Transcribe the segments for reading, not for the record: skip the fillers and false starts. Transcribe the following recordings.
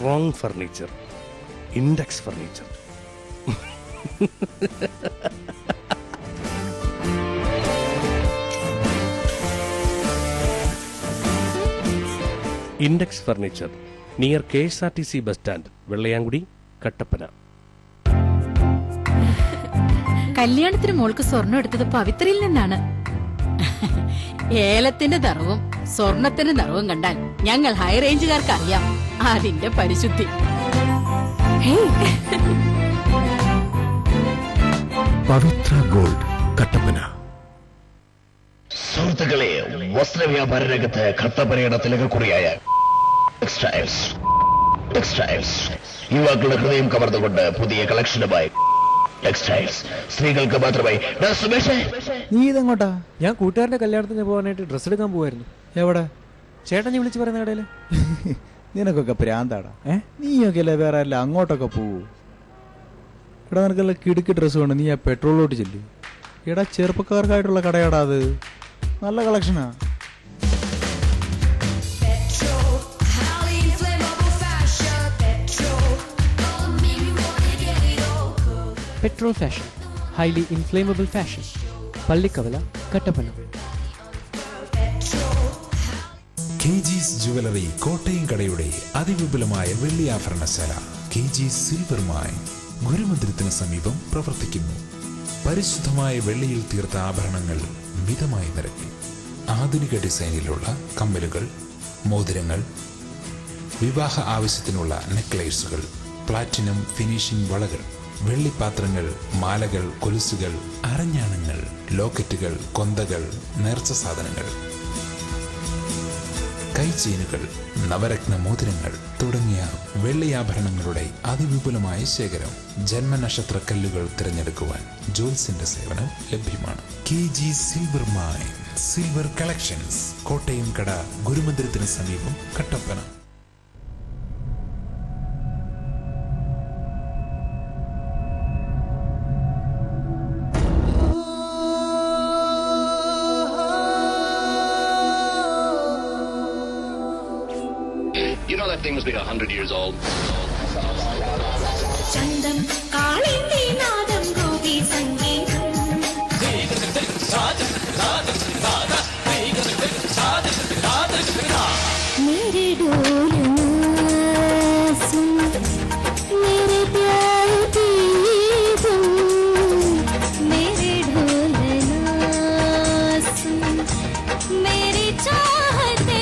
Strong furniture, index furniture. Index furniture, near KSRTC bus stand, Vellayamkudi, Kattappana. കല്യാണത്തിന് മോൾക്ക് സ്വർണം എടുത്തത് പവിത്രയിൽ നിന്നാണ്. ഏലത്തിന്റെ നിറവും സ്വർണത്തിന്റെ നിറവും കണ്ടാൽ ഞങ്ങൾ ഹൈ റേഞ്ചുകാർക്ക് അറിയാം അതിന്റെ പരിശുദ്ധി. പവിത്ര ഗോൾഡ്, കട്ടപ്പന. സുഹൃത്തുക്കളെ, വസ്ത്രവ്യാപാര രംഗത്ത് കട്ടപ്പനയുടെ തിലകക്കുറിയായ ടെക്സ്റ്റൈൽസ് യുവാക്കളുടെ ഹൃദയം കവർന്നുകൊണ്ട് പുതിയ കളക്ഷനുമായി ടെക്സ്റ്റൈൽസ്. സ്ത്രീകൾക്ക് മാത്രമായി. നീ ഇതെങ്ങോട്ടാ? ഞാൻ കൂട്ടുകാരന്റെ കല്യാണത്തിന് പോകാനായിട്ട് ഡ്രസ്സ് എടുക്കാൻ പോവായിരുന്നു. എവിടെ? ചേട്ടൻ വിളിച്ച് പറയുന്ന കടയില്. നിനക്കൊക്കെ പ്രാന്താടാ. നീയൊക്കെ അല്ലേ വേറെ അല്ല അങ്ങോട്ടൊക്കെ പോവൂ. എടാ നിനക്കല്ല കിടുക്കി ഡ്രസ്സ് വേണം, നീ ആ പെട്രോളിലോട്ട് ചെല്ലു. എടാ ചെറുപ്പക്കാർക്കായിട്ടുള്ള കടയാടാ അത്, നല്ല കളക്ഷനാ. Petrol fashion, highly inflammable fashion, Pallikkavala, Kattappana. KG's jewellery, Kottayam കടയുടെ അതിവിപുലമായ വെള്ളി ആഭരണശാല. KG's സിൽവർ മൈൻ ഗുരുമന്ദിരത്തിന് സമീപം പ്രവർത്തിക്കുന്നു. പരിശുദ്ധമായ വെള്ളിയിൽ തീർത്ത ആഭരണങ്ങൾ മിതമായ നിരക്കിൽ. ആധുനിക ഡിസൈനിലുള്ള കമ്മലുകൾ, മോതിരങ്ങൾ, വിവാഹ ആവശ്യത്തിനുള്ള നെക്ലേസുകൾ, പ്ലാറ്റിനം ഫിനിഷിംഗ് വളകൾ, വെള്ളിപ്പാത്രങ്ങൾ, മാലകൾ, കൊലുസുകൾ, അരഞ്ഞാണങ്ങൾ, ലോക്കറ്റുകൾ, കൊന്തകൾ, നേർച്ച സാധനങ്ങൾ, കൈചെയിനുകൾ, നവരത്ന മോതിരങ്ങൾ തുടങ്ങിയ വെള്ളിയാഭരണങ്ങളുടെ അതിവിപുലമായ ശേഖരം. ജന്മനക്ഷത്ര കല്ലുകൾ തിരഞ്ഞെടുക്കുവാൻ ജോൽസിന്റെ സേവനം ലഭ്യമാണ്. KG's silver mine, silver collections, Kottayam കട, ഗുരുമന്ദിരത്തിന് സമീപം, Kattappana. You know that thing must be 100 years old. ചന്തം കാളിന്തി നാദം ഗോപി സംഗീതം मेरे डोलना सुन मेरे प्यार की धुन मेरे डोलना सुन मेरी चाहते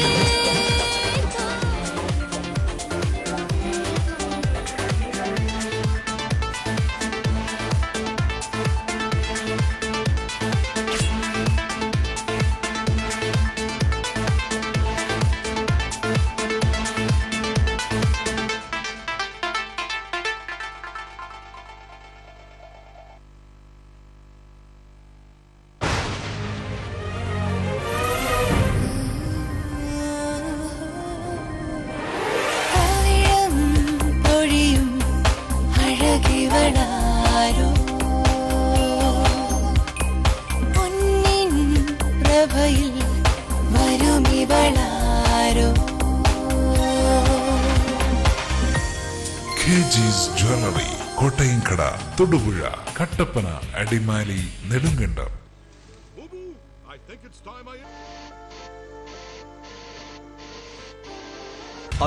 KG's ജ്വല്ലറി, കോട്ടയം കട, തൊടുപുഴ, കട്ടപ്പന, അടിമാലി, നെടുങ്കണ്ടം.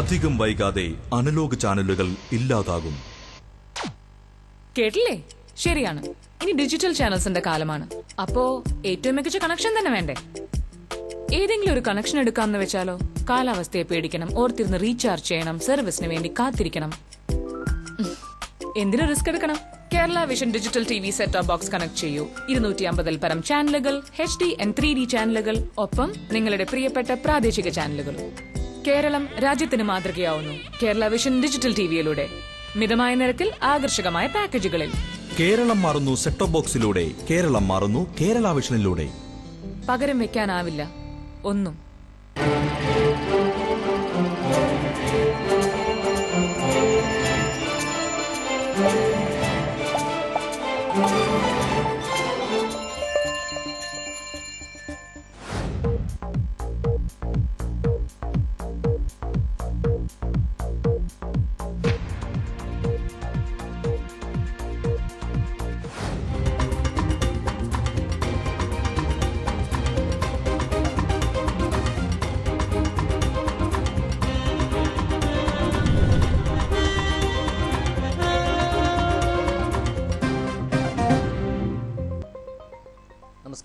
അധികം വൈകാതെ അനലോഗ് ചാനലുകൾ ഇല്ലാതാകും. കേട്ടില്ലേ? ശരിയാണ്. ഇനി ഡിജിറ്റൽ ചാനൽസിന്റെ കാലമാണ്. അപ്പോ ഏറ്റവും മികച്ച കണക്ഷൻ തന്നെ വേണ്ടേ? ഏതെങ്കിലും ഒരു കണക്ഷൻ എടുക്കാമെന്ന് വെച്ചാലോ? കാലാവസ്ഥയെ പേടിക്കണം, ഓർത്തിരുന്ന് റീചാർജ് ചെയ്യണം, സർവീസിന് വേണ്ടി കാത്തിരിക്കണം. എന്തിനു റിസ്ക് എടുക്കണം? Kerala vision digital TV set top box connect ചെയ്യൂ. 250 പരം ചാനലുകൾ, HD and 3D ചാനലുകൾ, ഒപ്പം നിങ്ങളുടെ പ്രിയപ്പെട്ട പ്രാദേശിക ചാനലുകൾ. കേരളം രാജ്യത്തിന് മാതൃകയാവുന്നു കേരള വിഷൻ ഡിജിറ്റൽ TVയിലൂടെ. മിതമായ നിരക്കിൽ ആകർഷകമായ പാക്കേജുകളിൽ. കേരളം മാറുന്നു സെറ്റ് ടോപ്പ് ബോക്സിലൂടെ. കേരളം മാറുന്നു കേരള വിഷനിലൂടെ. പകരം വെക്കാനാവില്ല ഒന്നും.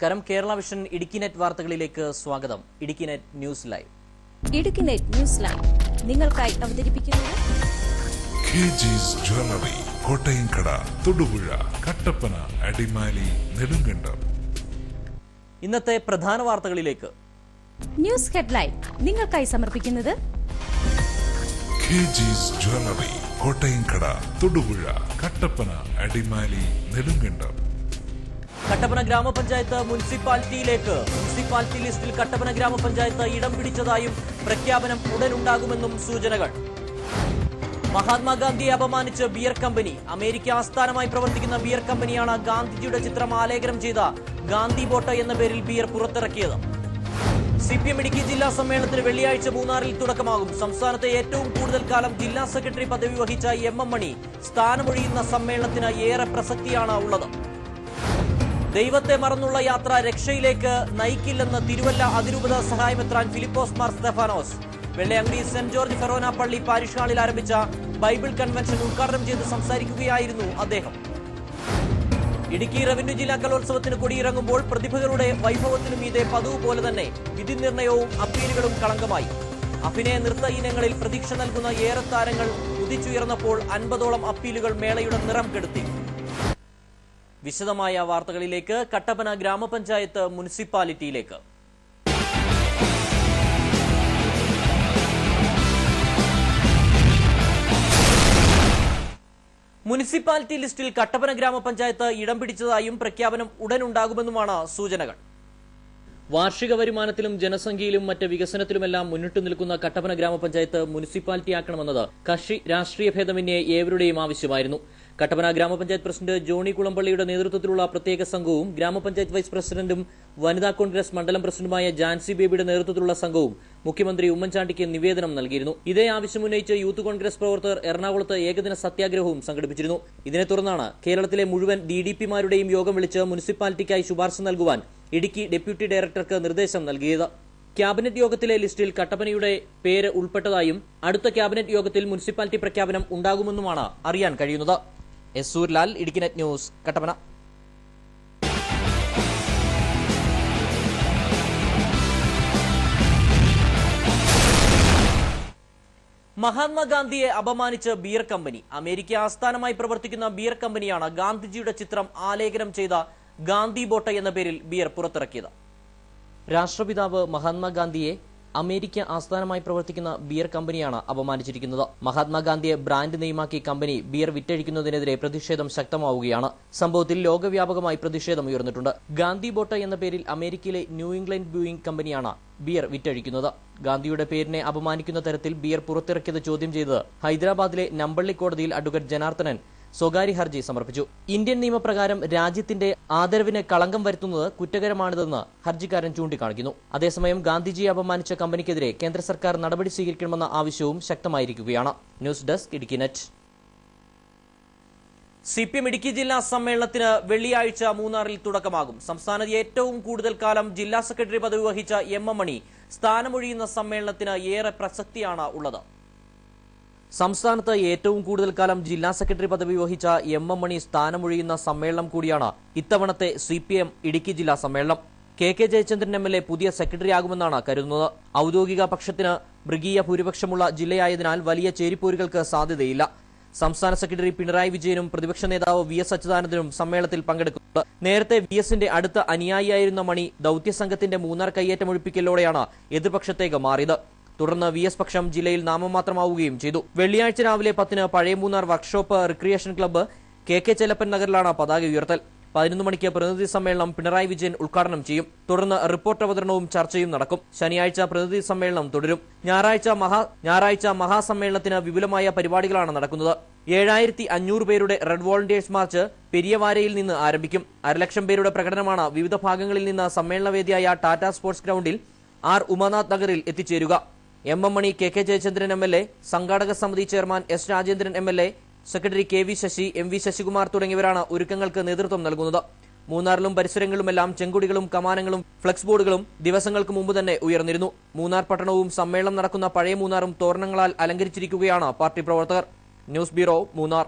നമസ്കാരം. കേരള വിഷൻ ഇടുക്കി നെറ്റ് വാർത്തകളിലേക്ക് സ്വാഗതം. Idukki net news live. Idukki net news live നിങ്ങൾക്കായി അവതരിപ്പിക്കുന്നത് KG's ജ്വല്ലറി, കോട്ടയംകട, തൊടുപുഴ, കട്ടപ്പന, അടിമാലി, നെടുങ്കണ്ടം. ഇന്നത്തെ പ്രധാന വാർത്തകളിലേക്ക്. ന്യൂസ് ഹെഡ്ലൈൻ നിങ്ങൾക്കായി സമർപ്പിക്കുന്നത് KG's ജ്വല്ലറി, കോട്ടയംകട, തൊടുപുഴ, കട്ടപ്പന, അടിമാലി, നെടുങ്കണ്ടം. കട്ടപ്പന ഗ്രാമപഞ്ചായത്ത് മുനിസിപ്പാലിറ്റിയിലേക്ക്. മുനിസിപ്പാലിറ്റി ലിസ്റ്റിൽ കട്ടപ്പന ഗ്രാമപഞ്ചായത്ത് ഇടം പിടിച്ചതായും പ്രഖ്യാപനം ഉടനുണ്ടാകുമെന്നും സൂചനകൾ. മഹാത്മാഗാന്ധിയെ അപമാനിച്ച് ബിയർ കമ്പനി. അമേരിക്ക ആസ്ഥാനമായി പ്രവർത്തിക്കുന്ന ബിയർ കമ്പനിയാണ് ഗാന്ധിജിയുടെ ചിത്രം ആലേഖനം ചെയ്ത ഗാന്ധി ബോട്ട് എന്ന പേരിൽ ബിയർ പുറത്തിറക്കിയത്. CPM ഇടുക്കി ജില്ലാ സമ്മേളനത്തിന് വെള്ളിയാഴ്ച മൂന്നാറിൽ തുടക്കമാകും. സംസ്ഥാനത്തെ ഏറ്റവും കൂടുതൽ കാലം ജില്ലാ സെക്രട്ടറി പദവി വഹിച്ച MM മണി സ്ഥാനമൊഴിയുന്ന സമ്മേളനത്തിന് ഏറെ പ്രസക്തിയാണ് ഉള്ളത്. ദൈവത്തെ മറന്നുള്ള യാത്ര രക്ഷയിലേക്ക് നയിക്കില്ലെന്ന് തിരുവല്ല അതിരൂപത സഹായമെത്രാൻ Philipose Mar Stephanos. Vellayamkudi saint George forane പള്ളി പാരിഷ് ഹാളിൽ ആരംഭിച്ച ബൈബിൾ കൺവെൻഷൻ ഉദ്ഘാടനം ചെയ്ത് സംസാരിക്കുകയായിരുന്നു അദ്ദേഹം. ഇടുക്കി റവന്യൂ ജില്ലാ കലോത്സവത്തിന് കൊടിയിറങ്ങുമ്പോൾ പ്രതിഭകളുടെ വൈഭവത്തിനു മീതെ പതിവ് പോലെ തന്നെ വിധി നിർണയവും അപ്പീലുകളും കളങ്കമായി. അഭിനയ നൃത്ത ഇനങ്ങളിൽ പ്രതീക്ഷ നൽകുന്ന ഏറെ താരങ്ങൾ ഉദിച്ചുയർന്നപ്പോൾ 50ഓളം അപ്പീലുകൾ മേളയുടെ നിറം കെടുത്തി. വിശദമായ വാർത്തകളിലേക്ക്. കട്ടപ്പന ഗ്രാമപഞ്ചായത്ത് മുനിസിപ്പാലിറ്റിയിലേക്ക്. മുനിസിപ്പാലിറ്റി ലിസ്റ്റിൽ കട്ടപ്പന ഗ്രാമപഞ്ചായത്ത് ഇടം പിടിച്ചതായും പ്രഖ്യാപനം ഉടനുണ്ടാകുമെന്നുമാണ് സൂചനകൾ. വാർഷിക വരുമാനത്തിലും ജനസംഖ്യയിലും മറ്റ് വികസനത്തിലുമെല്ലാം മുന്നിട്ടു നിൽക്കുന്ന കട്ടപ്പന ഗ്രാമപഞ്ചായത്ത് മുനിസിപ്പാലിറ്റിയാക്കണമെന്നത് കക്ഷി രാഷ്ട്രീയ ഭേദമന്യേ ഏവരുടെയും ആവശ്യമായിരുന്നു. കട്ടപ്പന ഗ്രാമപഞ്ചായത്ത് പ്രസിഡന്റ് ജോണി കുളമ്പള്ളിയുടെ നേതൃത്വത്തിലുള്ള പ്രത്യേക സംഘവും ഗ്രാമപഞ്ചായത്ത് വൈസ് പ്രസിഡന്റും വനിതാ കോൺഗ്രസ് മണ്ഡലം പ്രസിഡന്റുമായ ജാൻസി ബേബിയുടെ നേതൃത്വത്തിലുള്ള സംഘവും മുഖ്യമന്ത്രി ഉമ്മൻചാണ്ടിക്ക് നിവേദനം നൽകിയിരുന്നു. ഇതേ ആവശ്യമുന്നയിച്ച് യൂത്ത് കോൺഗ്രസ് പ്രവർത്തകർ എറണാകുളത്ത് ഏകദിന സത്യാഗ്രഹവും സംഘടിപ്പിച്ചിരുന്നു. ഇതിനെ തുടർന്നാണ് കേരളത്തിലെ മുഴുവൻ DDP-മാരുടെയും യോഗം വിളിച്ച് മുനിസിപ്പാലിറ്റിക്കായി ശുപാർശ നൽകുവാൻ ഇടുക്കി ഡെപ്യൂട്ടി ഡയറക്ടർക്ക് നിർദ്ദേശം നൽകിയത്. ക്യാബിനറ്റ് യോഗത്തിലെ ലിസ്റ്റിൽ കട്ടപ്പനയുടെ പേര് ഉൾപ്പെട്ടതായും അടുത്ത ക്യാബിനറ്റ് യോഗത്തിൽ മുനിസിപ്പാലിറ്റി പ്രഖ്യാപനം ഉണ്ടാകുമെന്നുമാണ് അറിയാൻ കഴിയുന്നത്. S Surlal, Idukki net news, Kattappana. മഹാത്മാഗാന്ധിയെ അപമാനിച്ച് ബിയർ കമ്പനി. അമേരിക്ക ആസ്ഥാനമായി പ്രവർത്തിക്കുന്ന ബിയർ കമ്പനിയാണ് ഗാന്ധിജിയുടെ ചിത്രം ആലേഖനം ചെയ്ത ഗാന്ധി ബോട്ട് എന്ന പേരിൽ ബിയർ പുറത്തിറക്കിയത്. രാഷ്ട്രപിതാവ് മഹാത്മാഗാന്ധിയെ അമേരിക്ക ആസ്ഥാനമായി പ്രവർത്തിക്കുന്ന ബിയർ കമ്പനിയാണ് അപമാനിച്ചിരിക്കുന്നത്. മഹാത്മാഗാന്ധിയെ ബ്രാൻഡ് നെയിമാക്കി കമ്പനി ബിയർ വിറ്റഴിക്കുന്നതിനെതിരെ പ്രതിഷേധം ശക്തമാവുകയാണ്. സംഭവത്തിൽ ലോകവ്യാപകമായി പ്രതിഷേധം ഉയർന്നിട്ടുണ്ട്. ഗാന്ധി ബോട്ട് എന്ന പേരിൽ അമേരിക്കയിലെ ന്യൂ ഇംഗ്ലണ്ട് ബ്രൂയിംഗ് കമ്പനിയാണ് ബിയർ വിറ്റഴിക്കുന്നത്. ഗാന്ധിയുടെ പേരിനെ അപമാനിക്കുന്ന തരത്തിൽ ബിയർ പുറത്തിറക്കിയത് ചോദ്യം ചെയ്ത് ഹൈദരാബാദിലെ നമ്പള്ളി കോടതിയിൽ അഡ്വക്കേറ്റ് ജനാർദ്ദനൻ സ്വകാര്യ ഹർജി സമർപ്പിച്ചു. ഇന്ത്യൻ നിയമപ്രകാരം രാജ്യത്തിന്റെ ആദരവിന് കളങ്കം വരുത്തുന്നത് കുറ്റകരമാണിതെന്ന് ഹർജിക്കാരൻ ചൂണ്ടിക്കാണിക്കുന്നു. അതേസമയം ഗാന്ധിജിയെ അപമാനിച്ച കമ്പനിക്കെതിരെ കേന്ദ്ര സർക്കാർ നടപടി സ്വീകരിക്കണമെന്ന ആവശ്യവും ശക്തമായിരിക്കുകയാണ്. News desk, Idukki net. CPM Idukki ജില്ലാ സമ്മേളനത്തിന് വെള്ളിയാഴ്ച മൂന്നാറിൽ തുടക്കമാകും. സംസ്ഥാനത്ത് ഏറ്റവും കൂടുതൽ കാലം ജില്ലാ സെക്രട്ടറി പദവി വഹിച്ച MM മണി സ്ഥാനമൊഴിയുന്ന സമ്മേളനത്തിന് ഏറെ പ്രസക്തിയാണ് ഉള്ളത്. സംസ്ഥാനത്ത് ഏറ്റവും കൂടുതൽ കാലം ജില്ലാ സെക്രട്ടറി പദവി വഹിച്ച MM മണി സ്ഥാനമൊഴിയുന്ന സമ്മേളനം കൂടിയാണ് ഇത്തവണത്തെ CPM ഇടുക്കി ജില്ലാ സമ്മേളനം. KK ജയചന്ദ്രൻ MLA പുതിയ സെക്രട്ടറിയാകുമെന്നാണ് കരുതുന്നത്. ഔദ്യോഗിക പക്ഷത്തിന് മൃഗീയ ഭൂരിപക്ഷമുള്ള ജില്ലയായതിനാൽ വലിയ ചേരിപ്പോരുകൾക്ക് സാധ്യതയില്ല. സംസ്ഥാന സെക്രട്ടറി പിണറായി വിജയനും പ്രതിപക്ഷ നേതാവ് VS അച്യുതാനന്ദനും സമ്മേളനത്തിൽ പങ്കെടുക്കുന്നുണ്ട്. നേരത്തെ VSന്റെ അടുത്ത അനുയായിയായിരുന്ന മണി ദൌത്യസംഘത്തിന്റെ മൂന്നാർ കയ്യേറ്റമൊഴിപ്പിക്കലോടെയാണ് എതിർപക്ഷത്തേക്ക് മാറിയത്. തുടർന്ന് VS പക്ഷം ജില്ലയിൽ നാമമാത്രമാവുകയും ചെയ്തു. വെള്ളിയാഴ്ച രാവിലെ 10 പഴയ Munnar workshop recreation club KK Chellappan നഗറിലാണ് പതാക ഉയർത്തൽ. 11 മണിക്ക് പ്രതിനിധി സമ്മേളനം പിണറായി വിജയൻ ഉദ്ഘാടനം ചെയ്യും. തുടർന്ന് റിപ്പോർട്ട് അവതരണവും ചർച്ചയും നടക്കും. ശനിയാഴ്ച പ്രതിനിധി സമ്മേളനം തുടരും. ഞായറാഴ്ച മഹാസമ്മേളനത്തിന് വിപുലമായ പരിപാടികളാണ് നടക്കുന്നത്. 7500 പേരുടെ റെഡ് വോളണ്ടിയേഴ്സ് മാർച്ച് പെരിയവാരയിൽ നിന്ന് ആരംഭിക്കും. 1,00,000 പേരുടെ പ്രകടനമാണ് വിവിധ ഭാഗങ്ങളിൽ നിന്ന് സമ്മേളനവേദിയായ ടാറ്റ സ്പോർട്സ് ഗ്രൗണ്ടിൽ R ഉമാനാഥ് നഗറിൽ എത്തിച്ചേരുക. MM Mani, KK Jayachandran MLA, സംഘാടക സമിതി chairman S Rajendran MLA, secretary KV Sasi, MV Sasikumar തുടങ്ങിയവരാണ് ഒരുക്കങ്ങൾക്ക് നേതൃത്വം നൽകുന്നത്. മൂന്നാറിലും പരിസരങ്ങളിലുമെല്ലാം ചെങ്കൊടികളും കമാനങ്ങളും ഫ്ലക്സ് ബോർഡുകളും ദിവസങ്ങൾക്ക് മുമ്പ് തന്നെ ഉയർന്നിരുന്നു. മൂന്നാർ പട്ടണവും സമ്മേളനം നടക്കുന്ന പഴയ മൂന്നാറും തോരണങ്ങളാൽ അലങ്കരിച്ചിരിക്കുകയാണ് പാർട്ടി പ്രവർത്തകർ. News bureau, Munnar.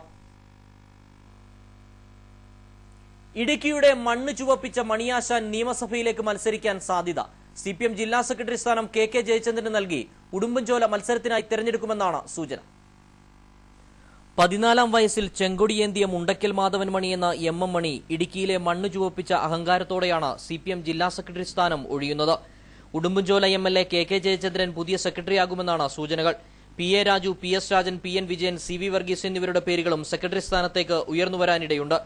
ഇടുക്കിയുടെ മണ്ണ് ചുവപ്പിച്ച മണിയാശാൻ നിയമസഭയിലേക്ക് മത്സരിക്കാൻ സാധ്യത. CPM ജില്ലാ സെക്രട്ടറി സ്ഥാനം KK ജയചന്ദ്രന് നൽകി ഉടുമ്പൻചോല മത്സരത്തിനായി തെരഞ്ഞെടുക്കുമെന്നാണ് സൂചന. 14-ാം വയസ്സിൽ ചെങ്കൊടിയേന്തിയ മുണ്ടക്കൽ മാധവൻ മണി എന്ന MM മണി ഇടുക്കിയിലെ മണ്ണ് ചുവപ്പിച്ച അഹങ്കാരത്തോടെയാണ് CPM ജില്ലാ സെക്രട്ടറി സ്ഥാനം ഒഴിയുന്നത്. ഉടുമ്പൻചോല MLA KK ജയചന്ദ്രൻ പുതിയ സെക്രട്ടറിയാകുമെന്നാണ് സൂചനകൾ. PA Raju, PS Rajan, PN Vijayan, CV Varghese എന്നിവരുടെ പേരുകളും സെക്രട്ടറി സ്ഥാനത്തേക്ക് ഉയർന്നുവരാനിടയുണ്ട്.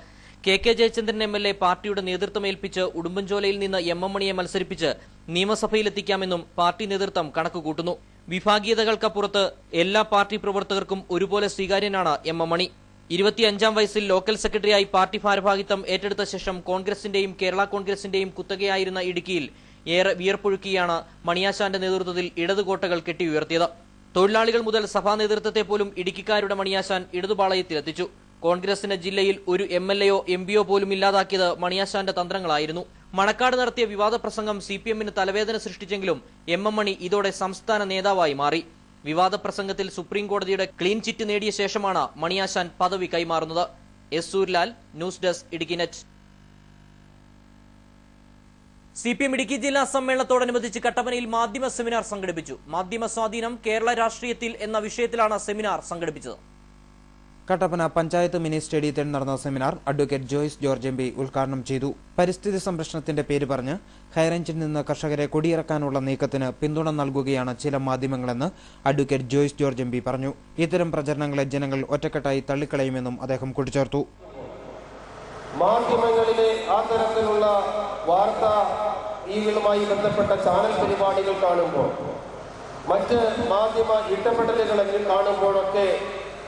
KK ജയചന്ദ്രൻ MLA പാർട്ടിയുടെ നേതൃത്വം ഏൽപ്പിച്ച് ഉടുമ്പൻചോലയിൽ നിന്ന് MM മണിയെ മത്സരിപ്പിച്ച് നിയമസഭയിലെത്തിക്കാമെന്നും പാർട്ടി നേതൃത്വം കണക്കുകൂട്ടുന്നു. വിഭാഗീയതകൾക്കപ്പുറത്ത് എല്ലാ പാർട്ടി പ്രവർത്തകർക്കും ഒരുപോലെ സ്വീകാര്യനാണ് MM മണി. 25-ാം വയസ്സിൽ ലോക്കൽ സെക്രട്ടറിയായി പാർട്ടി ഭാരവാഹിത്വം ഏറ്റെടുത്ത ശേഷം കോൺഗ്രസിന്റെയും കേരള കോൺഗ്രസിന്റെയും കുത്തകയായിരുന്ന ഇടുക്കിയിൽ ഏറെ വിയർപ്പൊഴുക്കിയാണ് മണിയാശാന്റെ നേതൃത്വത്തിൽ ഇടതുകോട്ടകൾ കെട്ടിയുയർത്തിയത്. തൊഴിലാളികൾ മുതൽ സഭാ നേതൃത്വത്തെ പോലും ഇടുക്കിക്കാരുടെ മണിയാശാൻ ഇടതുപാളയത്തിലെത്തിച്ചു. കോൺഗ്രസിന് ജില്ലയിൽ ഒരു MLAയോ MPയോ പോലും ഇല്ലാതാക്കിയത് മണിയാശാന്റെ തന്ത്രങ്ങളായിരുന്നു. മണക്കാട് നടത്തിയ വിവാദ പ്രസംഗം CPMന് തലവേദന സൃഷ്ടിച്ചെങ്കിലും MM മണി ഇതോടെ സംസ്ഥാന നേതാവായി മാറി. വിവാദ പ്രസംഗത്തിൽ സുപ്രീം കോടതിയുടെ ക്ലീൻ ചിറ്റ് നേടിയ ശേഷമാണ് മണിയാശാൻ പദവി കൈമാറുന്നത്. S Surlal, news desk, Idukki net. CPM Idukki ജില്ലാ സമ്മേളനത്തോടനുബന്ധിച്ച് കട്ടപ്പനയിൽ മാധ്യമ സെമിനാർ സംഘടിപ്പിച്ചു. മാധ്യമ സ്വാധീനം കേരള രാഷ്ട്രീയത്തിൽ എന്ന വിഷയത്തിലാണ് സെമിനാർ സംഘടിപ്പിച്ചത്. കട്ടപ്പന പഞ്ചായത്ത് മിനി സ്റ്റേഡിയത്തിൽ നടന്ന seminar advocate Joice George MP ഉദ്ഘാടനം ചെയ്തു. പരിസ്ഥിതി സംരക്ഷണത്തിന്റെ പേര് പറഞ്ഞ് ഹൈറേഞ്ചിൽ നിന്ന് കർഷകരെ കൊടിയിറക്കാനുള്ള നീക്കത്തിന് പിന്തുണ നൽകുകയാണ് ചില മാധ്യമങ്ങളെന്ന് അഡ്വക്കേറ്റ് ജോയ്സ് ജോർജ് MP പറഞ്ഞു. ഇത്തരം പ്രചരണങ്ങളെ ജനങ്ങൾ ഒറ്റക്കെട്ടായി തള്ളിക്കളയുമെന്നും അദ്ദേഹം കൂട്ടിച്ചേർത്തു. മാധ്യമങ്ങളിലെ ആ തരത്തിലുള്ള വാർത്തകളുമായി ബന്ധപ്പെട്ട ചാനൽ പരിപാടികൾ കാണുമ്പോൾ, മറ്റ് മാധ്യമ ഇടപെടലുകളൊക്കെ കാണുമ്പോഴൊക്കെ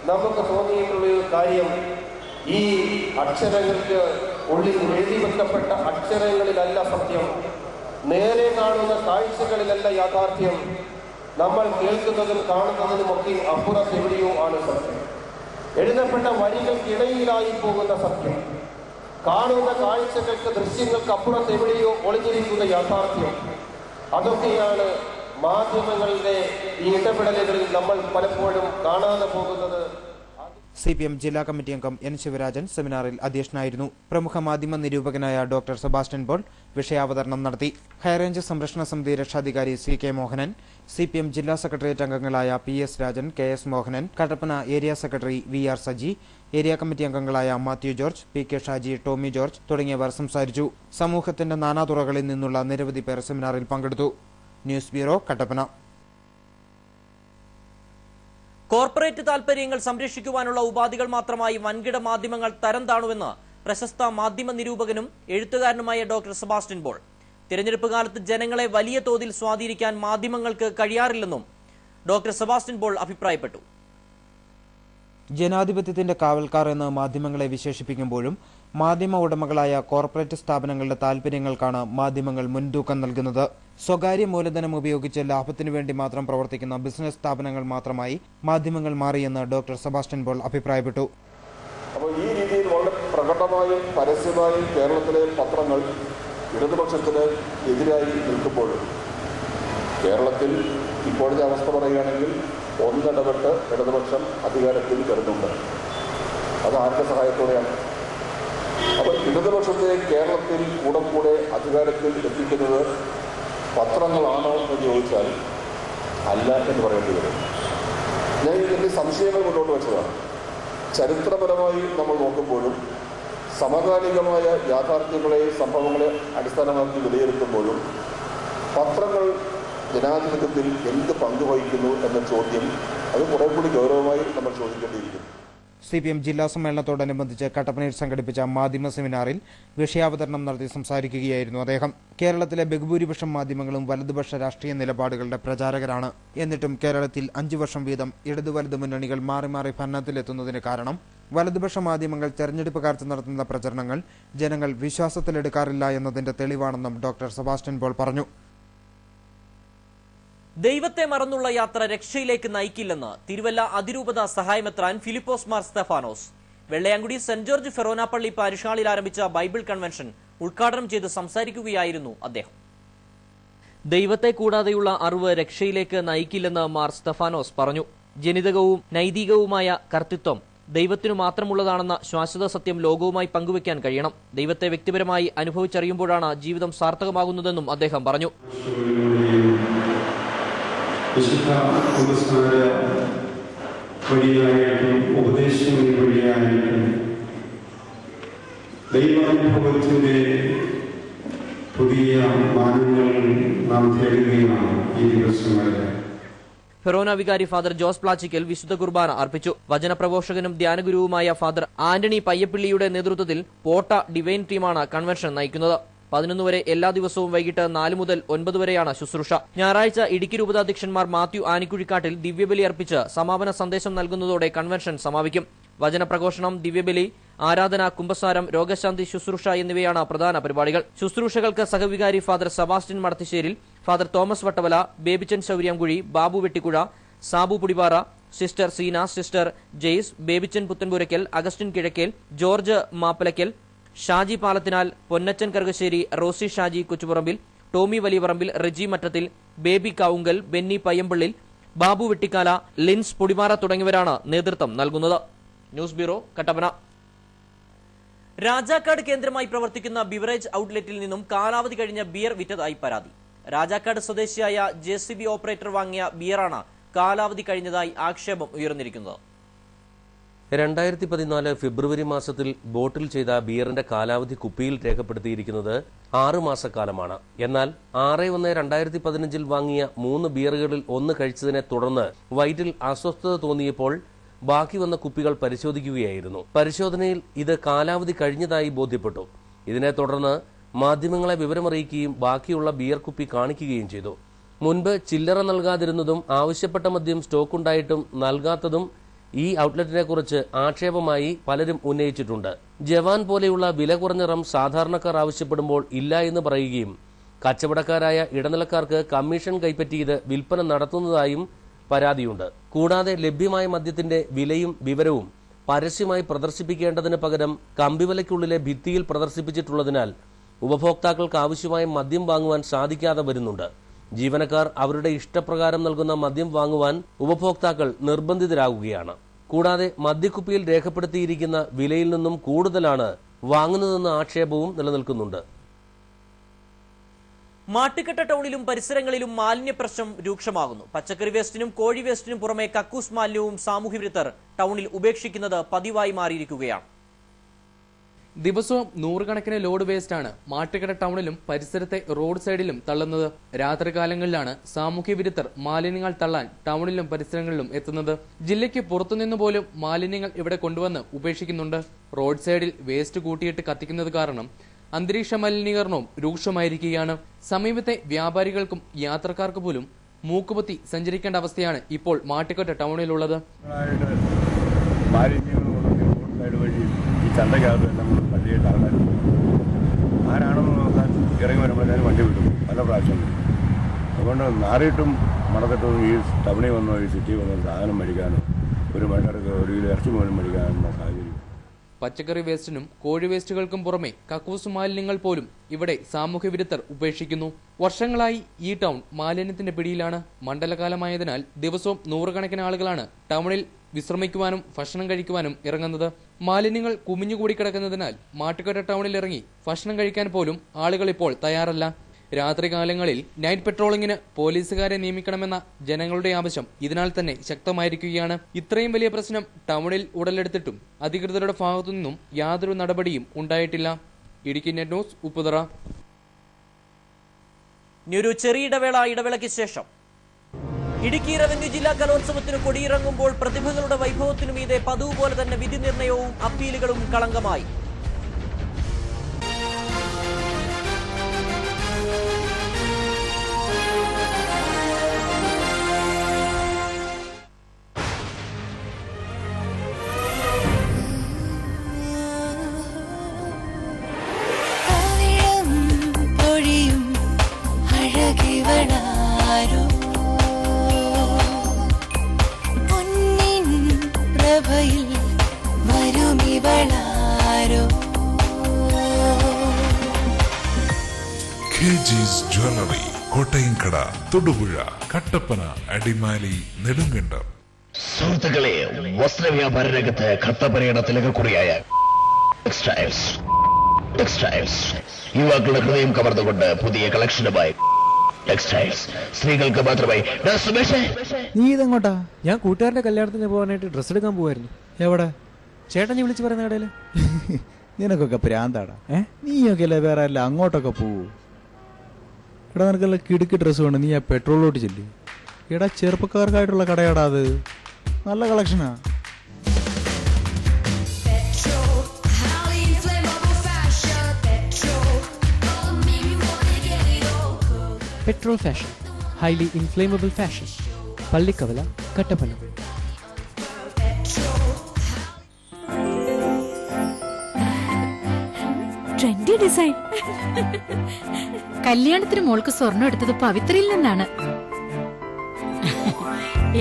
നമുക്ക് തോന്നിയിട്ടുള്ള കാര്യം, ഈ അക്ഷരങ്ങൾക്ക് ഉള്ളിൽ എഴുതി വെക്കപ്പെട്ട അക്ഷരങ്ങളിലല്ല സത്യം, നേരെ കാണുന്ന കാഴ്ചകളിലല്ല യാഥാർത്ഥ്യം, നമ്മൾ കേൾക്കുന്നതും കാണുന്നതിനുമൊക്കെ അപ്പുറത്തെവിടെയോ ആണ് സത്യം. എഴുതപ്പെട്ട വരികൾക്കിടയിലായി പോകുന്ന സത്യം, കാണുന്ന കാഴ്ചകൾക്ക് ദൃശ്യങ്ങൾക്ക് അപ്പുറത്തെവിടെയോ ഒളിഞ്ഞിരിക്കുന്ന യാഥാർത്ഥ്യം, അതൊക്കെയാണ് മാധ്യമങ്ങളുടെ ഈ ഇടപെടലുകളിൽ നമ്മൾ പലപ്പോഴും കാണാതെ പോകുന്നത്. CPM ജില്ലാ കമ്മിറ്റി അംഗം N ശിവരാജൻ സെമിനാറിൽ അധ്യക്ഷനായിരുന്നു. പ്രമുഖ മാധ്യമ നിരൂപകനായ ഡോക്ടർ സെബാസ്റ്റ്യൻ പോൾ വിഷയാവതരണം നടത്തി. ഹൈറേഞ്ച് സംരക്ഷണ സമിതി രക്ഷാധികാരി CK മോഹനൻ, CPM ജില്ലാ സെക്രട്ടേറിയറ്റ് അംഗങ്ങളായ PS Rajan, KS Mohanan, Kattappana area secretary VR Saji, area committee അംഗങ്ങളായ മാത്യു ജോർജ്, PK ഷാജി, ടോമി ജോർജ് തുടങ്ങിയവർ സംസാരിച്ചു. സമൂഹത്തിന്റെ നാനാതുറകളിൽ നിന്നുള്ള നിരവധി പേർ സെമിനാറിൽ പങ്കെടുത്തു. News bureau, Kattappana. കോർപ്പറേറ്റ് താൽപര്യങ്ങൾ സംരക്ഷിക്കുവാനുള്ള ഉപാധികൾ മാത്രമായി വൻകിട മാധ്യമങ്ങൾ തരം താണുവെന്ന് പ്രശസ്ത മാധ്യമ നിരൂപകനും എഴുത്തുകാരനുമായ ഡോക്ടർ സെബാസ്റ്റ്യൻ പോൾ. തിരഞ്ഞെടുപ്പ് കാലത്ത് ജനങ്ങളെ വലിയ തോതിൽ സ്വാധീനിക്കാൻ മാധ്യമങ്ങൾക്ക് കഴിയാറില്ലെന്നും ഡോക്ടർ സെബാസ്റ്റ്യൻ പോൾ അഭിപ്രായപ്പെട്ടു. ജനാധിപത്യത്തിന്റെ കാവൽക്കാർ എന്ന് മാധ്യമങ്ങളെ വിശേഷിപ്പിക്കുമ്പോഴും മാധ്യമ ഉടമകളായ കോർപ്പറേറ്റ് സ്ഥാപനങ്ങളുടെ താൽപര്യങ്ങൾക്കാണ് മാധ്യമങ്ങൾ മുൻതൂക്കം നൽകുന്നത്. സ്വകാര്യ മൂലധനം ഉപയോഗിച്ച് ലാഭത്തിനു വേണ്ടി മാത്രം പ്രവർത്തിക്കുന്ന ബിസിനസ് സ്ഥാപനങ്ങൾ മാത്രമായി മാധ്യമങ്ങൾ മാറിയെന്ന് ഡോക്ടർ സെബാസ്റ്റ്യൻ പോൾ അഭിപ്രായപ്പെട്ടു. അപ്പോൾ ഈ രീതിയിൽ വളരെ പ്രകടമായും പരസ്യമായും കേരളത്തിലെ പത്രങ്ങൾ ഇടതുപക്ഷത്തിന് എതിരായി നിൽക്കുമ്പോഴും കേരളത്തിൽ ഇപ്പോഴത്തെ അവസ്ഥ പറയുകയാണെങ്കിൽ ഒന്നിടപെട്ട് ഇടതുപക്ഷം അധികാരത്തിൽ വരുന്നുണ്ട്. അത് ആരുടെ സഹായത്തോടെയാണ്? അപ്പോൾ ഇടതുപക്ഷത്തെ കേരളത്തിൽ കൂടെ അധികാരത്തിൽ എത്തിക്കുന്നത് പത്രങ്ങളാണോ എന്ന് ചോദിച്ചാൽ അല്ല എന്ന് പറയേണ്ടി വരും. ഞാൻ ഇതിൻ്റെ സംശയങ്ങൾ മുന്നോട്ട് വെച്ചതാണ്. ചരിത്രപരമായി നമ്മൾ നോക്കുമ്പോഴും സമകാലികമായ യാഥാർത്ഥ്യങ്ങളെയും സംഭവങ്ങളെ അടിസ്ഥാനമാക്കി വിലയിരുത്തുമ്പോഴും പത്രങ്ങൾ ജനാധിപത്യത്തിൽ എന്ത് പങ്കുവഹിക്കുന്നു എന്ന ചോദ്യം അത് കുറെ കൂടി ഗൗരവമായി നമ്മൾ ചോദിക്കേണ്ടിയിരിക്കുന്നു. CPM ജില്ലാ സമ്മേളനത്തോടനുബന്ധിച്ച് കട്ടപ്പനയിൽ സംഘടിപ്പിച്ച മാധ്യമ സെമിനാറിൽ വിഷയാവതരണം നടത്തി സംസാരിക്കുകയായിരുന്നു അദ്ദേഹം. കേരളത്തിലെ ബഹുഭൂരിപക്ഷം മാധ്യമങ്ങളും വലതുപക്ഷ രാഷ്ട്രീയ നിലപാടുകളുടെ പ്രചാരകരാണ്. എന്നിട്ടും കേരളത്തിൽ 5 വർഷം വീതം ഇടതു വലതു മുന്നണികൾ മാറി മാറി ഭരണത്തിലെത്തുന്നതിന് കാരണം വലതുപക്ഷ മാധ്യമങ്ങൾ തെരഞ്ഞെടുപ്പ് കാലത്ത് നടത്തുന്ന പ്രചരണങ്ങൾ ജനങ്ങൾ വിശ്വാസത്തിലെടുക്കാറില്ല എന്നതിന്റെ തെളിവാണെന്നും ഡോക്ടർ സെബാസ്റ്റ്യൻ പോൾ പറഞ്ഞു. ദൈവത്തെ മറന്നുള്ള യാത്ര രക്ഷയിലേക്ക് നയിക്കില്ലെന്ന് തിരുവല്ല അതിരൂപത സഹായമെത്രാൻ ഫിലിപ്പോസ് മാർ സ്തെഫാനോസ്. വെള്ളയാങ്കുടി സെന്റ് ജോർജ് ഫെറോനാപ്പള്ളി പാരിഷാളിൽ ആരംഭിച്ച ബൈബിൾ കൺവെൻഷൻ ഉദ്ഘാടനം ചെയ്ത് സംസാരിക്കുകയായിരുന്നു അദ്ദേഹം. ദൈവത്തെ കൂടാതെയുള്ള അറിവ് രക്ഷയിലേക്ക് നയിക്കില്ലെന്ന് മാർ സ്തെഫാനോസ് പറഞ്ഞു. ജനിതകവും നൈതികവുമായ കർത്തൃത്വം ദൈവത്തിനു മാത്രമുള്ളതാണെന്ന ശാശ്വത സത്യം ലോകവുമായി പങ്കുവയ്ക്കാൻ കഴിയണം. ദൈവത്തെ വ്യക്തിപരമായി അനുഭവിച്ചറിയുമ്പോഴാണ് ജീവിതം സാർത്ഥകമാകുന്നതെന്നും അദ്ദേഹം പറഞ്ഞു. ദൈവാനുഭവത്തിന്റെ പുതിയ മാനങ്ങൾ നാം തേടുകയാണ് ഈ ദിവസങ്ങളിൽ. ഫെറോന വികാരി ഫാദർ ജോസ് പ്ലാച്ചിക്കൽ വിശുദ്ധ കുർബാന അർപ്പിച്ചു. വചനപ്രഘോഷകനും ധ്യാനഗുരുവുമായ ഫാദർ ആന്റണി പയ്യപ്പിള്ളിയുടെ നേതൃത്വത്തിൽ പോട്ട ഡിവൈൻ ടീമാണ് കൺവെൻഷൻ നയിക്കുന്നത്. 11 വരെ എല്ലാ ദിവസവും വൈകിട്ട് 4 മുതൽ 9 വരെയാണ് ശുശ്രൂഷ. ഞായറാഴ്ച ഇടുക്കി രൂപതാധ്യക്ഷന്മാർ മാത്യു ആനിക്കുഴിക്കാട്ടിൽ ദിവ്യബലി അർപ്പിച്ച് സമാപന സന്ദേശം നൽകുന്നതോടെ കൺവെൻഷൻ സമാപിക്കും. വചനപ്രഘോഷണം, ദിവ്യബലി, ആരാധന, കുംഭസാരം, രോഗശാന്തി ശുശ്രൂഷ എന്നിവയാണ് പ്രധാന പരിപാടികൾ. ശുശ്രൂഷകൾക്ക് സഹവികാരി father Sebastian Madathisseril, father Thomas Vattavala, Babychan Shouryamkuzhi, Babu Vettikkuzha, Sabu Pudipara, sister Seena, sister Jaise, Babychan Puthenpurackal, Augustine Kizhakkel, George Mappalackal, Shaji Palathinal, Ponnachan Karukassery, Rosy Shaji Kochuparambil, Tomy Valiyaparambil, Reji Mattathil, Baby Kavungal, Benny Payyampallil, Babu Vettikkala, Lins Podimara തുടങ്ങിയവരാണ് നേതൃത്വം നൽകുന്നത്. News bureau, Kattappana. രാജാക്കാട് കേന്ദ്രമായി പ്രവർത്തിക്കുന്ന ബിവറേജ് ഔട്ട്ലെറ്റിൽ നിന്നും കാലാവധി കഴിഞ്ഞ ബിയർ വിറ്റതായി പരാതി. രാജാക്കാട് സ്വദേശിയായ JCB ഓപ്പറേറ്റർ വാങ്ങിയ ബിയറാണ് കാലാവധി കഴിഞ്ഞതായി ആക്ഷേപം ഉയർന്നിരിക്കുന്നത്. 2014 ഫെബ്രുവരി മാസത്തിൽ ബോട്ടിൽ ചെയ്ത ബിയറിന്റെ കാലാവധി കുപ്പിയിൽ രേഖപ്പെടുത്തിയിരിക്കുന്നത് 6 മാസക്കാലമാണ്. എന്നാൽ 6/1/2015 വാങ്ങിയ 3 ബിയറുകളിൽ 1 കഴിച്ചതിനെ തുടർന്ന് വയറ്റിൽ അസ്വസ്ഥത തോന്നിയപ്പോൾ ബാക്കി വന്ന കുപ്പികൾ പരിശോധിക്കുകയായിരുന്നു. പരിശോധനയിൽ ഇത് കാലാവധി കഴിഞ്ഞതായി ബോധ്യപ്പെട്ടു. ഇതിനെ തുടർന്ന് മാധ്യമങ്ങളെ വിവരമറിയിക്കുകയും ബാക്കിയുള്ള ബിയർ കുപ്പി കാണിക്കുകയും ചെയ്തു. മുൻപ് ചില്ലറ നൽകാതിരുന്നതും ആവശ്യപ്പെട്ട മദ്യം സ്റ്റോക്കുണ്ടായിട്ടും നൽകാത്തതും ഈ ഔട്ട്ലെറ്റിനെ കുറിച്ച് ആക്ഷേപമായി പലരും ഉന്നയിച്ചിട്ടുണ്ട്. ജവാൻ പോലെയുള്ള വില കുറഞ്ഞ റം സാധാരണക്കാർ ആവശ്യപ്പെടുമ്പോൾ ഇല്ല എന്ന് പറയുകയും കച്ചവടക്കാരായ ഇടനിലക്കാർക്ക് കമ്മീഷൻ കൈപ്പറ്റിയത് വിൽപ്പന നടത്തുന്നതായും പരാതിയുണ്ട്. കൂടാതെ ലഭ്യമായ മദ്യത്തിന്റെ വിലയും വിവരവും പരസ്യമായി പ്രദർശിപ്പിക്കേണ്ടതിന് പകരം കമ്പിവലയ്ക്കുള്ളിലെ ഭിത്തിയിൽ പ്രദർശിപ്പിച്ചിട്ടുള്ളതിനാൽ ഉപഭോക്താക്കൾക്ക് ആവശ്യമായ മദ്യം വാങ്ങുവാൻ സാധിക്കാതെ വരുന്നുണ്ട്. ജീവനക്കാർ അവരുടെ ഇഷ്ടപ്രകാരം നൽകുന്ന മദ്യം വാങ്ങുവാൻ ഉപഭോക്താക്കൾ നിർബന്ധിതരാകുകയാണ്. കൂടാതെ മദ്യക്കുപ്പിയിൽ രേഖപ്പെടുത്തിയിരിക്കുന്ന വിലയിൽ നിന്നും കൂടുതലാണ് വാങ്ങുന്നതെന്ന ആക്ഷേപവും നിലനിൽക്കുന്നുണ്ട്. മാട്ടുകെട്ട ടൗണിലും പരിസരങ്ങളിലും മാലിന്യ പ്രശ്നം രൂക്ഷമാകുന്നു. പച്ചക്കറി വേസ്റ്റിനും കോഴി വേസ്റ്റിനും പുറമെ കക്കൂസ് മാലിന്യവും സാമൂഹ്യവിരുദ്ധർ ടൗണിൽ ഉപേക്ഷിക്കുന്നത് പതിവായി മാറിയിരിക്കുകയാണ്. ദിവസവും നൂറുകണക്കിന് ലോഡ് വേസ്റ്റാണ് മാട്ടുകെട്ട ടൗണിലും പരിസരത്തെ റോഡ് സൈഡിലും തള്ളുന്നത്. രാത്രികാലങ്ങളിലാണ് സാമൂഹ്യ വിരുദ്ധർ മാലിന്യങ്ങൾ തള്ളാൻ ടൗണിലും പരിസരങ്ങളിലും എത്തുന്നത്. ജില്ലയ്ക്ക് പുറത്തുനിന്ന് പോലും മാലിന്യങ്ങൾ ഇവിടെ കൊണ്ടുവന്ന് ഉപേക്ഷിക്കുന്നുണ്ട്. റോഡ് സൈഡിൽ വേസ്റ്റ് കൂട്ടിയിട്ട് കത്തിക്കുന്നത് കാരണം അന്തരീക്ഷ മലിനീകരണവും രൂക്ഷമായിരിക്കുകയാണ്. സമീപത്തെ വ്യാപാരികൾക്കും യാത്രക്കാർക്ക് പോലും മൂക്കുപൊത്തി സഞ്ചരിക്കേണ്ട അവസ്ഥയാണ് ഇപ്പോൾ മാട്ടുകെട്ട ടൗണിലുള്ളത്. ആരാണെന്ന് നോക്കാൻ ഇറങ്ങി വരുമ്പോഴേക്കും വണ്ടി വിടും പല പ്രാവശ്യം. അതുകൊണ്ട് നാറിയിട്ടും മണത്തിട്ടും ഈ ടൗണിൽ വന്നോ ഈ സിറ്റി വന്നോ സാധനം മേടിക്കാനോ ഒരു മനുഷ്യർക്ക് 1 കിലോ ഇറച്ചി പോലും മേടിക്കാനുള്ള സാഹചര്യം. പച്ചക്കറി വേസ്റ്റിനും കോഴി വേസ്റ്റുകൾക്കും പുറമെ കക്കൂസ് മാലിന്യങ്ങൾ പോലും ഇവിടെ സാമൂഹ്യ വിരുദ്ധർ ഉപേക്ഷിക്കുന്നു. വർഷങ്ങളായി ഈ ടൗൺ മാലിന്യത്തിന്റെ പിടിയിലാണ്. മണ്ഡലകാലമായതിനാൽ ദിവസവും നൂറുകണക്കിന് ആളുകളാണ് ടൗണിൽ വിശ്രമിക്കുവാനും ഭക്ഷണം കഴിക്കുവാനും ഇറങ്ങുന്നത്. മാലിന്യങ്ങൾ കുമിഞ്ഞുകൂടി കിടക്കുന്നതിനാൽ മാട്ടുകെട്ട ടൗണിൽ ഇറങ്ങി ഭക്ഷണം കഴിക്കാൻ പോലും ആളുകൾ ഇപ്പോൾ തയ്യാറല്ല. രാത്രികാലങ്ങളിൽ നൈറ്റ് പെട്രോളിംഗിന് പോലീസുകാരെ നിയമിക്കണമെന്ന ജനങ്ങളുടെ ആവശ്യം ഇതിനാൽ തന്നെ ശക്തമായിരിക്കുകയാണ്. ഇത്രയും വലിയ പ്രശ്നം ടൗണിൽ ഉടലെടുത്തിട്ടും അധികൃതരുടെ ഭാഗത്തുനിന്നും യാതൊരു നടപടിയും ഉണ്ടായിട്ടില്ല. Idukki net news, Upputhara. ഒരു ചെറിയ ഇടവേളയ്ക്ക് ശേഷം ഇടുക്കി റവന്യൂ ജില്ലാ കലോത്സവത്തിന് കൊടിയിറങ്ങുമ്പോൾ പ്രതിഭകളുടെ വൈഭവത്തിനു മീതെ പതിവ് പോലെ തന്നെ വിധി നിർണയവും അപ്പീലുകളും കളങ്കമായി. KG's ജ്വല്ലറി, കോട്ടയംകട, തൊടുപുഴ, കട്ടപ്പന, അടിമാലി, നെടുങ്കണ്ടം. സുഹൃത്തുക്കളെ, വസ്ത്രവ്യാപാര രംഗത്ത് കട്ടപ്പനയുടെ തിലകക്കുറിയായ ടെക്സ്റ്റൈൽസ് യുവാക്കളുടെ ഹൃദയം കവർന്നുകൊണ്ട് പുതിയ കളക്ഷനുമായി ടെക്സ്റ്റൈൽസ് സ്ത്രീകൾക്ക് മാത്രമായി. നീ ഇതെങ്ങോട്ടാ? ഞാൻ കൂട്ടുകാരന്റെ കല്യാണത്തിന് പോകാനായിട്ട് ഡ്രസ്സ് എടുക്കാൻ പോവായിരുന്നു. എവിടെ? ചേട്ടൻ വിളിച്ച് പറയുന്ന കടയില്. നിനക്കൊക്കെ പ്രാന്താടാ. നീയൊക്കെ അല്ലേ വേറെ അല്ല അങ്ങോട്ടൊക്കെ പോവൂ. എടാ നിനക്കല്ല കിടുക്കി ഡ്രസ്സ് വേണം, നീ ആ പെട്രോളിലോട്ട് ചെല്ലി. എടാ ചെറുപ്പക്കാർക്കായിട്ടുള്ള കടയാടാ അത്. നല്ല കളക്ഷനാ. Petrol fashion, highly inflammable fashion, Pallikkavala, Kattappana. Trendy design. കല്യാണത്തിന് മോൾക്ക് സ്വർണം എടുത്തത് പവിത്രയിൽ നിന്നാണ്.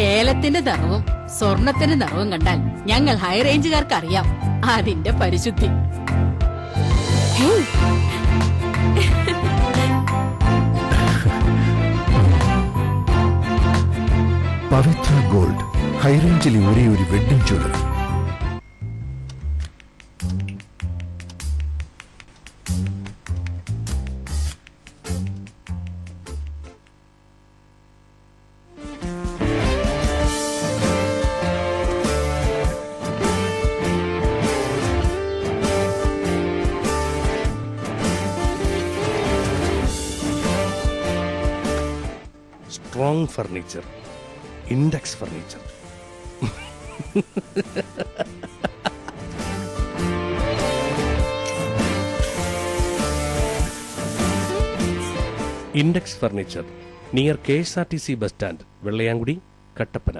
ഏലത്തിന്റെ നിറവും സ്വർണത്തിന്റെ നിറവും കണ്ടാൽ ഞങ്ങൾ ഹൈ റേഞ്ചുകാർക്ക് അറിയാം അതിന്റെ പരിശുദ്ധി. പവിത്ര ഗോൾഡ്, ഹൈറേഞ്ചിലെ ഒരേ ഒരു wedding jewellery. Strong furniture, index furniture. Index furniture, near KSRTC bus stand, Vellayamkudi, Kattappana.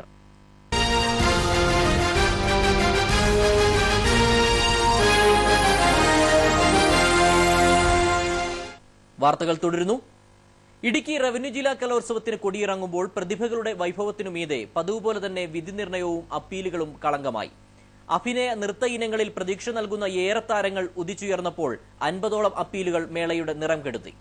വാർത്തകൾ തുടരുന്നു. ഇടുക്കി റവന്യൂ ജില്ലാ കലോത്സവത്തിന് കൊടിയിറങ്ങുമ്പോൾ പ്രതിഭകളുടെ വൈഭവത്തിനു മീതെ പതിവ് പോലെ തന്നെ വിധി നിർണയവും അപ്പീലുകളും കളങ്കമായി. അഭിനയ നൃത്ത ഇനങ്ങളിൽ പ്രതീക്ഷ നൽകുന്ന ഏറെ താരങ്ങൾ ഉദിച്ചുയർന്നപ്പോൾ 50ഓളം അപ്പീലുകൾ മേളയുടെ നിറം കെടുത്തി.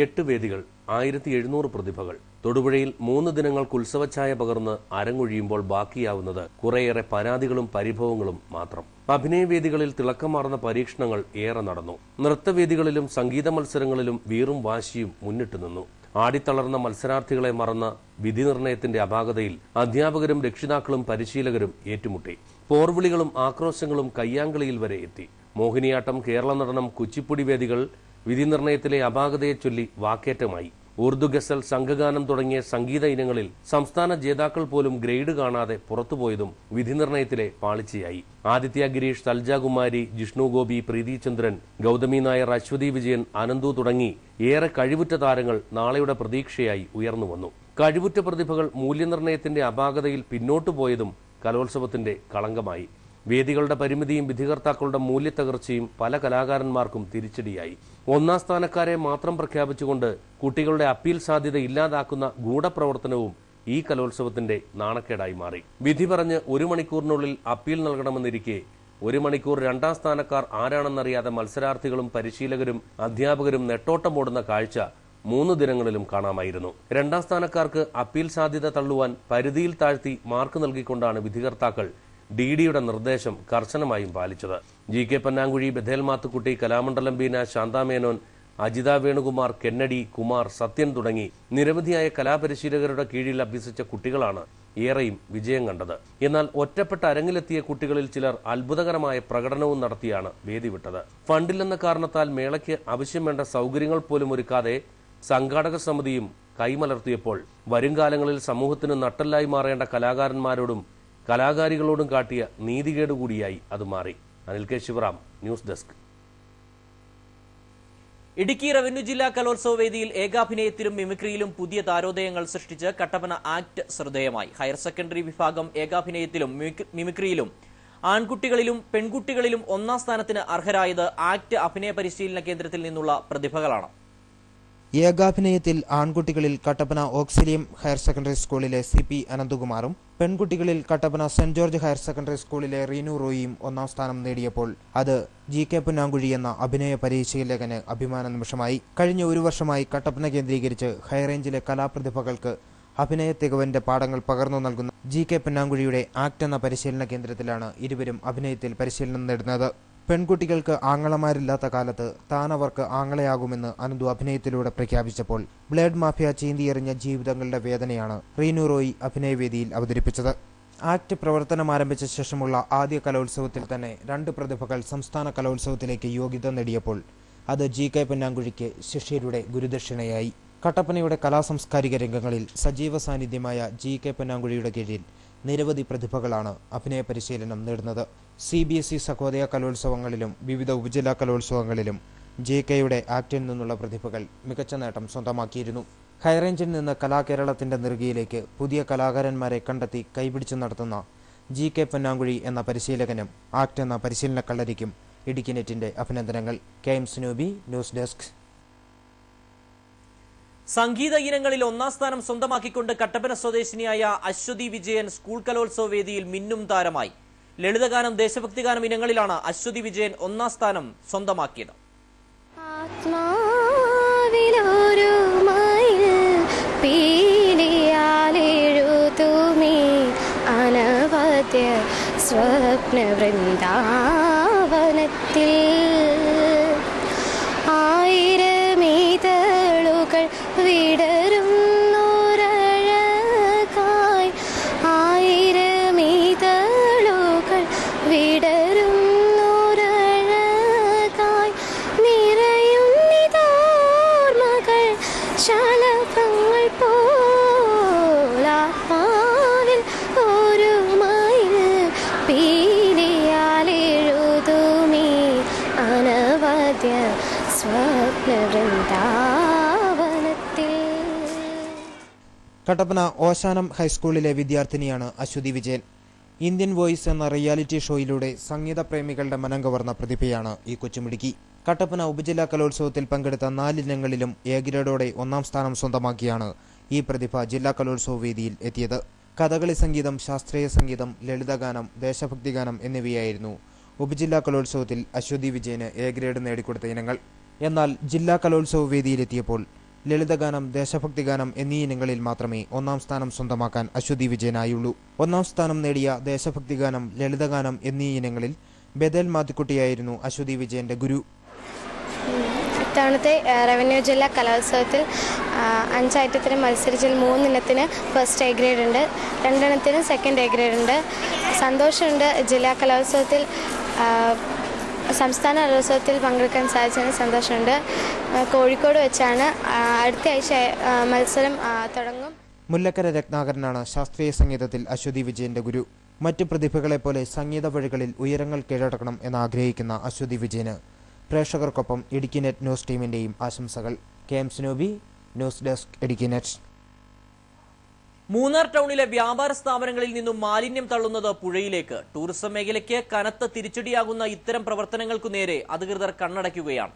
എട്ട് വേദികൾ, 1700 പ്രതിഭകൾ. തൊടുപുഴയിൽ 3 ദിനങ്ങൾക്ക് ഉത്സവഛായ പകർന്ന് അരങ്ങൊഴിയുമ്പോൾ ബാക്കിയാവുന്നത് കുറേയേറെ പരാതികളും പരിഭവങ്ങളും മാത്രം. അഭിനയവേദികളിൽ തിളക്കമാർന്ന പരീക്ഷണങ്ങൾ ഏറെ നടന്നു. നൃത്തവേദികളിലും സംഗീത മത്സരങ്ങളിലും വീറും വാശിയും മുന്നിട്ടു നിന്നു. ആടിത്തളർന്ന മത്സരാർത്ഥികളെ മറന്ന വിധി നിർണയത്തിന്റെ അപാകതയിൽ അധ്യാപകരും രക്ഷിതാക്കളും പരിശീലകരും ഏറ്റുമുട്ടി. പോർവിളികളും ആക്രോശങ്ങളും കയ്യാങ്കളിയിൽ വരെ എത്തി. മോഹിനിയാട്ടം, കേരള നടനം, കുച്ചിപ്പുടി വേദികൾ വിധി നിർണയത്തിലെ അപാകതയെ ചൊല്ലി വാക്കേറ്റമായി. ഉറുദു ഗസൽ, സംഘഗാനം തുടങ്ങിയ സംഗീത ഇനങ്ങളിൽ സംസ്ഥാന ജേതാക്കൾ പോലും ഗ്രേഡ് കാണാതെ പുറത്തുപോയതും വിധി നിർണയത്തിലെ പാളിച്ചയായി. ആദിത്യ ഗിരീഷ്, തൽജകുമാരി, ജിഷ്ണു ഗോപി, പ്രീതിചന്ദ്രൻ, ഗൗതമി നായർ, അശ്വതി വിജയൻ, അനന്തു തുടങ്ങി ഏറെ കഴിവുറ്റ താരങ്ങൾ നാളെയുടെ പ്രതീക്ഷയായി ഉയർന്നുവന്നു. കഴിവുറ്റ പ്രതിഭകൾ മൂല്യനിർണയത്തിന്റെ അപാകതയിൽ പിന്നോട്ടു പോയതും കലോത്സവത്തിന്റെ കളങ്കമായി. വേദികളുടെ പരിമിതിയും വിധികർത്താക്കളുടെ മൂല്യത്തകർച്ചയും പല കലാകാരന്മാർക്കും തിരിച്ചടിയായി. 1ാം സ്ഥാനക്കാരെ മാത്രം പ്രഖ്യാപിച്ചുകൊണ്ട് കുട്ടികളുടെ അപ്പീൽ സാധ്യത ഇല്ലാതാക്കുന്ന ഗൂഢപ്രവർത്തനവും ഈ കലോത്സവത്തിന്റെ നാണക്കേടായി മാറി. വിധി പറഞ്ഞ് 1 മണിക്കൂറിനുള്ളിൽ അപ്പീൽ നൽകണമെന്നിരിക്കെ 1 മണിക്കൂർ 2ാം സ്ഥാനക്കാർ ആരാണെന്നറിയാതെ മത്സരാർത്ഥികളും പരിശീലകരും അധ്യാപകരും നെട്ടോട്ടമോടുന്ന കാഴ്ച 3 ദിനങ്ങളിലും കാണാമായിരുന്നു. 2ാം സ്ഥാനക്കാർക്ക് അപ്പീൽ സാധ്യത തള്ളുവാൻ പരിധിയിൽ താഴ്ത്തി മാർക്ക് നൽകിക്കൊണ്ടാണ് വിധികർത്താക്കൾ DDയുടെ നിർദ്ദേശം കർശനമായും പാലിച്ചത്. GK പന്നാങ്കുഴി, ബഥേൽ മാത്തുക്കുട്ടി, കലാമണ്ഡലം ബീന, ശാന്താമേനോൻ, അജിത വേണുകുമാർ, കെന്നഡി, കുമാർ, സത്യൻ തുടങ്ങി നിരവധിയായ കലാപരിശീലകരുടെ കീഴിൽ അഭ്യസിച്ച കുട്ടികളാണ് ഏറെയും വിജയം കണ്ടത്. എന്നാൽ ഒറ്റപ്പെട്ട അരങ്ങിലെത്തിയ കുട്ടികളിൽ ചിലർ അത്ഭുതകരമായ പ്രകടനവും നടത്തിയാണ് വേദി വിട്ടത്. ഫണ്ടില്ലെന്ന കാരണത്താൽ മേളയ്ക്ക് ആവശ്യം വേണ്ട സൗകര്യങ്ങൾ പോലും ഒരുക്കാതെ സംഘാടക സമിതിയും കൈമലർത്തിയപ്പോൾ വരുംകാലങ്ങളിൽ സമൂഹത്തിന് നട്ടല്ലായി മാറേണ്ട കലാകാരന്മാരോടും കലാകാരികളോടും കാട്ടിയ നീതികേടുകൂടിയായി അത് മാറി. Anil K Sivaram, news desk. Idukki revenue ജില്ലാ കലോത്സവ വേദിയിൽ ഏകാഭിനയത്തിലും മിമിക്രിയിലും പുതിയ താരോദയങ്ങൾ സൃഷ്ടിച്ച് കട്ടപ്പന ആക്ട് ശ്രദ്ധേയമായി. ഹയർ സെക്കൻഡറി വിഭാഗം ഏകാഭിനയത്തിലും മിമിക്രിയിലും ആൺകുട്ടികളിലും പെൺകുട്ടികളിലും 1ാം സ്ഥാനത്തിന് അർഹരായത് ആക്ട് അഭിനയ പരിശീലന കേന്ദ്രത്തിൽ നിന്നുള്ള പ്രതിഭകളാണ്. ഏകാഭിനയത്തിൽ ആൺകുട്ടികളിൽ കട്ടപ്പന ഓക്സിലിയം ഹയർ സെക്കൻഡറി സ്കൂളിലെ CP അനന്തകുമാറും പെൺകുട്ടികളിൽ Kattappana saint George higher secondary സ്കൂളിലെ റീനു റോയിയും ഒന്നാം സ്ഥാനം നേടിയപ്പോൾ അത് GK പുന്നാങ്കുഴി എന്ന അഭിനയ പരിശീലകന് അഭിമാന നിമിഷമായി. കഴിഞ്ഞ ഒരു വർഷമായി കട്ടപ്പന കേന്ദ്രീകരിച്ച് ഹൈറേഞ്ചിലെ കലാപ്രതിഭകൾക്ക് അഭിനയ തികവന്റെ പാഠങ്ങൾ പകർന്നു നൽകുന്ന GK പുന്നാങ്കുഴിയുടെ ആക്ട് എന്ന പരിശീലന കേന്ദ്രത്തിലാണ് ഇരുവരും അഭിനയത്തിൽ പരിശീലനം നേടുന്നത്. പെൺകുട്ടികൾക്ക് ആങ്ങളമാരില്ലാത്ത കാലത്ത് താൻ അവർക്ക് ആങ്ങളയാകുമെന്ന് അനന്തു അഭിനയത്തിലൂടെ പ്രഖ്യാപിച്ചപ്പോൾ ബ്ലേഡ് മാഫിയ ചീന്തിയെറിഞ്ഞ ജീവിതങ്ങളുടെ വേദനയാണ് റീനു റോയി അഭിനയവേദിയിൽ അവതരിപ്പിച്ചത്. ആക്ട് പ്രവർത്തനം ആരംഭിച്ച ശേഷമുള്ള ആദ്യ കലോത്സവത്തിൽ തന്നെ 2 പ്രതിഭകൾ സംസ്ഥാന കലോത്സവത്തിലേക്ക് യോഗ്യത നേടിയപ്പോൾ അത് GK പുന്നാങ്കുഴിക്ക് ശിഷ്യരുടെ ഗുരുദക്ഷിണയായി. കട്ടപ്പനയുടെ കലാസാംസ്കാരിക രംഗങ്ങളിൽ സജീവ സാന്നിധ്യമായ GK പുന്നാങ്കുഴിയുടെ കീഴിൽ നിരവധി പ്രതിഭകളാണ് അഭിനയ പരിശീലനം നേടുന്നത്. CBSE സഹോദയ കലോത്സവങ്ങളിലും വിവിധ ഉപജില്ലാ കലോത്സവങ്ങളിലും JKയുടെ ആക്ടിൽ നിന്നുള്ള പ്രതിഭകൾ മികച്ച നേട്ടം സ്വന്തമാക്കിയിരുന്നു. ഹൈറേഞ്ചിൽ നിന്ന് കലാകേരളത്തിന്റെ നെറുകയിലേക്ക് പുതിയ കലാകാരന്മാരെ കണ്ടെത്തി കൈപിടിച്ചു നടത്തുന്ന GK പുന്നാങ്കുഴി എന്ന പരിശീലകനും ആക്ട് എന്ന പരിശീലന കളരിക്കും ഇടുക്കി നെറ്റിന്റെ അഭിനന്ദനങ്ങൾ. KM Snoobi, news desk. സംഗീത ഇനങ്ങളിൽ ഒന്നാം സ്ഥാനം സ്വന്തമാക്കിക്കൊണ്ട് കട്ടപ്പന സ്വദേശിനിയായ അശ്വതി വിജയൻ സ്കൂൾ കലോത്സവ വേദിയിൽ മിന്നും താരമായി. ലളിതഗാനം, ദേശഭക്തിഗാനം ഇനങ്ങളിലാണ് അശ്വതി വിജയൻ ഒന്നാം സ്ഥാനം സ്വന്തമാക്കിയത്. സ്വപ്ന വൃന്ദാവനത്തിൽ ആയിരമീതളുകൾ വിടരുന്നൊരഴകായി, ആയിരമീതളുകൾ വിടരുന്നൊരഴകായി നിറയുന്നിതോർമകൾ ശലഭങ്ങൾ പോലാത്മാവിൽ ഒരു മയിൽ പീലിയാലെഴുതുമീ അനവദ്യ കട്ടപ്പന ഓശാനം ഹൈസ്കൂളിലെ വിദ്യാർത്ഥിനിയാണ് അശ്വതി വിജയൻ. ഇന്ത്യൻ വോയിസ് എന്ന റിയാലിറ്റി ഷോയിലൂടെ സംഗീത പ്രേമികളുടെ മനം കവർന്ന പ്രതിഭയാണ് ഈ കൊച്ചുമിടുക്കി. കട്ടപ്പന ഉപജില്ലാ കലോത്സവത്തിൽ പങ്കെടുത്ത 4 ഇനങ്ങളിലും എ ഗ്രേഡോടെ ഒന്നാം സ്ഥാനം സ്വന്തമാക്കിയാണ് ഈ പ്രതിഭ ജില്ലാ കലോത്സവ വേദിയിൽ എത്തിയത്. കഥകളി സംഗീതം, ശാസ്ത്രീയ സംഗീതം, ലളിതഗാനം, ദേശഭക്തിഗാനം എന്നിവയായിരുന്നു ഉപജില്ലാ കലോത്സവത്തിൽ അശ്വതി വിജയന് എ ഗ്രേഡ് നേടിക്കൊടുത്ത ഇനങ്ങൾ. എന്നാൽ ജില്ലാ കലോത്സവ വേദിയിലെത്തിയപ്പോൾ ലളിതഗാനം, ദേശഭക്തിഗാനം എന്നീ ഇനങ്ങളിൽ മാത്രമേ ഒന്നാം സ്ഥാനം സ്വന്തമാക്കാൻ അശ്വതി വിജയനായുള്ളൂ. ഒന്നാം സ്ഥാനം നേടിയ ദേശഭക്തിഗാനം, ലളിതഗാനം എന്നീ ഇനങ്ങളിൽ ബദൽ മാത്തിക്കുട്ടിയായിരുന്നു അശ്വതി വിജയന്റെ ഗുരു. ഇത്തവണത്തെ റവന്യൂ ജില്ലാ കലോത്സവത്തിൽ 5 ഐറ്റത്തിന് മത്സരിച്ചതിൽ 3 ഇനത്തിന് ഫസ്റ്റ് എ ഗ്രേഡ് ഉണ്ട്, 2 ഇനത്തിന് സെക്കൻഡ് എ ഗ്രേഡ് ഉണ്ട്. സന്തോഷമുണ്ട്. ജില്ലാ കലോത്സവത്തിൽ സംസ്ഥാന കലോത്സവത്തിൽ പങ്കെടുക്കാൻ സാധിച്ചതിന് സന്തോഷമുണ്ട്. കോഴിക്കോട് വെച്ചാണ് അടുത്ത ആഴ്ച മത്സരം തുടങ്ങും. മുല്ലക്കര രത്നാകരനാണ് ശാസ്ത്രീയ സംഗീതത്തിൽ അശ്വതി വിജയന്റെ ഗുരു. മറ്റു പ്രതിഭകളെ പോലെ സംഗീത വഴികളിൽ ഉയരങ്ങൾ കീഴടക്കണം എന്നാഗ്രഹിക്കുന്ന അശ്വതി വിജയന് പ്രേക്ഷകർക്കൊപ്പം ഇടുക്കി നെറ്റ് ന്യൂസ് ടീമിന്റെയും ആശംസകൾ. KM Snoobi, news desk, Idukki net. Munnar ടൗണിലെ വ്യാപാര സ്ഥാപനങ്ങളിൽ നിന്നും മാലിന്യം തള്ളുന്നത് പുഴയിലേക്ക്. ടൂറിസം മേഖലയ്ക്ക് കനത്ത തിരിച്ചടിയാകുന്ന ഇത്തരം പ്രവർത്തനങ്ങൾക്കു നേരെ അധികൃതർ കണ്ണടയ്ക്കുകയാണ്.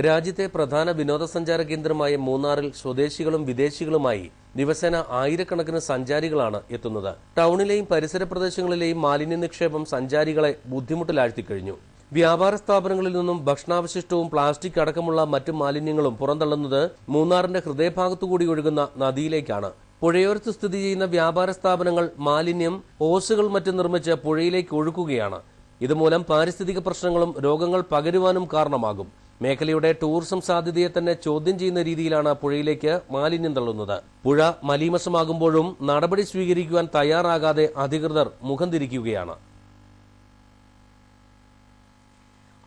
രാജ്യത്തെ പ്രധാന വിനോദസഞ്ചാര കേന്ദ്രമായ മൂന്നാറിൽ സ്വദേശികളും വിദേശികളുമായി ദിവസേന ആയിരക്കണക്കിന് സഞ്ചാരികളാണ് എത്തുന്നത്. ടൗണിലെയും പരിസര പ്രദേശങ്ങളിലെയും മാലിന്യ നിക്ഷേപം സഞ്ചാരികളെ ബുദ്ധിമുട്ടിലാഴ്ത്തിക്കഴിഞ്ഞു. വ്യാപാര സ്ഥാപനങ്ങളിൽ നിന്നും ഭക്ഷണാവശിഷ്ടവും പ്ലാസ്റ്റിക് അടക്കമുള്ള മറ്റു മാലിന്യങ്ങളും പുറന്തള്ളുന്നത് മൂന്നാറിന്റെ ഹൃദയഭാഗത്തുകൂടി ഒഴുകുന്ന നദിയിലേക്കാണ്. പുഴയോരത്ത് സ്ഥിതി ചെയ്യുന്ന വ്യാപാര സ്ഥാപനങ്ങൾ മാലിന്യം ഓസുകൾ മറ്റും നിർമ്മിച്ച് പുഴയിലേക്ക് ഒഴുക്കുകയാണ്. ഇതുമൂലം പാരിസ്ഥിതിക പ്രശ്നങ്ങളും രോഗങ്ങൾ പകരുവാനും കാരണമാകും. മേഖലയുടെ ടൂറിസം സാധ്യതയെ തന്നെ ചോദ്യം ചെയ്യുന്ന രീതിയിലാണ് പുഴയിലേക്ക് മാലിന്യം തള്ളുന്നത്. പുഴ മലീമസമാകുമ്പോഴും നടപടി സ്വീകരിക്കുവാൻ തയ്യാറാകാതെ അധികൃതർ മുഖം തിരിക്കുകയാണ്.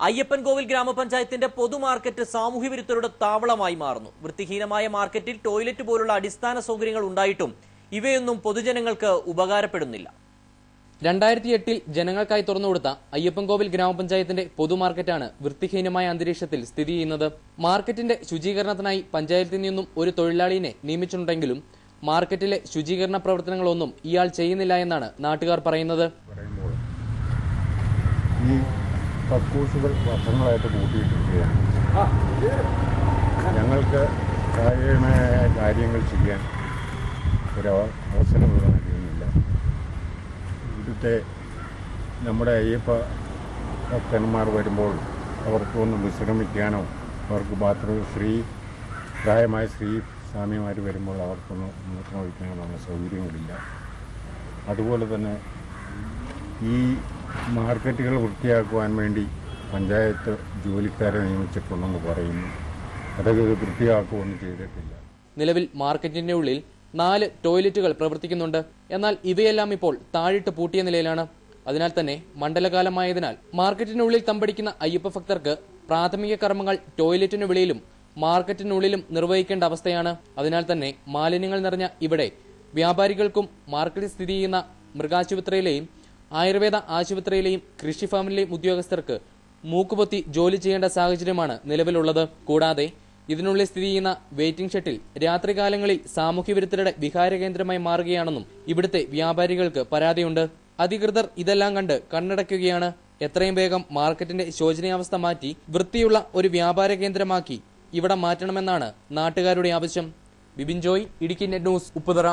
അയ്യപ്പൻകോവിൽ ഗ്രാമപഞ്ചായത്തിന്റെ പൊതുമാർക്കറ്റ് സാമൂഹ്യവിരുദ്ധരുടെ താവളമായി മാറുന്നു. വൃത്തിഹീനമായ മാർക്കറ്റിൽ ടോയ്ലറ്റ് പോലുള്ള അടിസ്ഥാന സൗകര്യങ്ങൾ ഉണ്ടായിട്ടും ഇവയൊന്നും പൊതുജനങ്ങൾക്ക് ഉപകാരപ്പെടുന്നില്ല. 2008 ജനങ്ങൾക്കായി തുറന്നുകൊടുത്ത അയ്യപ്പൻകോവിൽ ഗ്രാമപഞ്ചായത്തിന്റെ പൊതുമാർക്കറ്റാണ് വൃത്തിഹീനമായ അന്തരീക്ഷത്തിൽ സ്ഥിതി ചെയ്യുന്നത്. മാർക്കറ്റിന്റെ ശുചീകരണത്തിനായി പഞ്ചായത്തിൽ നിന്നും ഒരു തൊഴിലാളിയെ നിയമിച്ചിട്ടുണ്ടെങ്കിലും മാർക്കറ്റിലെ ശുചീകരണ പ്രവർത്തനങ്ങളൊന്നും ഇയാൾ ചെയ്യുന്നില്ല എന്നാണ് നാട്ടുകാർ പറയുന്നത്. കക്കൂസുകൾ വർഷങ്ങളായിട്ട് കൂട്ടിയിട്ടിരിക്കുകയാണ്. ഞങ്ങൾക്ക് കാര്യമായ കാര്യങ്ങൾ ചെയ്യാൻ ഒരു അവസരം നൽകുന്നില്ല. ഇവിടുത്തെ നമ്മുടെ അയ്യപ്പ ഭക്തന്മാർ വരുമ്പോൾ അവർക്കൊന്ന് വിശ്രമിക്കാനോ അവർക്ക് ബാത്റൂം പ്രായമായ സ്വാമിമാർ വരുമ്പോൾ അവർക്കൊന്ന് മൂത്രം ഒഴിക്കാനുള്ള സൗകര്യങ്ങളില്ല. അതുപോലെ തന്നെ ഈ മാർക്കറ്റുകൾ വൃത്തിയാക്കുവാൻ വേണ്ടി പഞ്ചായത്ത് ജോലിക്കാരെ നിയമിച്ചിട്ടുണ്ടെന്ന് പറയുന്നു. അതൊക്കെ വൃത്തിയാക്കുകയൊന്നും ചെയ്തിട്ടില്ല. നിലവിൽ മാർക്കറ്റിന്റെ ഉള്ളിൽ 4 ടോയ്ലറ്റുകൾ പ്രവർത്തിക്കുന്നുണ്ട്. എന്നാൽ ഇവയെല്ലാം ഇപ്പോൾ താഴിട്ട് പൂട്ടിയ നിലയിലാണ്. അതിനാൽ തന്നെ മണ്ഡലകാലമായതിനാൽ മാർക്കറ്റിനുള്ളിൽ തമ്പടിക്കുന്ന അയ്യപ്പ ഭക്തർക്ക് പ്രാഥമിക കർമ്മങ്ങൾ ടോയ്ലറ്റിനു വെളിയിലും മാർക്കറ്റിനുള്ളിലും നിർവഹിക്കേണ്ട അവസ്ഥയാണ്. അതിനാൽ തന്നെ മാലിന്യങ്ങൾ നിറഞ്ഞ ഇവിടെ വ്യാപാരികൾക്കും മാർക്കറ്റിൽ സ്ഥിതി ചെയ്യുന്ന മൃഗാശുപത്രിയിലെയും ആയുർവേദ ആശുപത്രിയിലെയും കൃഷി ഫാമിലെയും ഉദ്യോഗസ്ഥർക്ക് മൂക്കുപൊത്തി ജോലി ചെയ്യേണ്ട സാഹചര്യമാണ് നിലവിലുള്ളത്. കൂടാതെ ഇതിനുള്ളിൽ സ്ഥിതി ചെയ്യുന്ന വെയിറ്റിംഗ് ഷെഡിൽ രാത്രികാലങ്ങളിൽ സാമൂഹ്യവിരുദ്ധരുടെ വിഹാര കേന്ദ്രമായി മാറുകയാണെന്നും ഇവിടുത്തെ വ്യാപാരികൾക്ക് പരാതിയുണ്ട്. അധികൃതർ ഇതെല്ലാം കണ്ട് കണ്ണടയ്ക്കുകയാണ്. എത്രയും വേഗം മാർക്കറ്റിന്റെ ശോചനീയാവസ്ഥ മാറ്റി വൃത്തിയുള്ള ഒരു വ്യാപാര കേന്ദ്രമാക്കി ഇവിടെ മാറ്റണമെന്നാണ് നാട്ടുകാരുടെ ആവശ്യം. Bibin Joy, Idukki net news, Upputhara.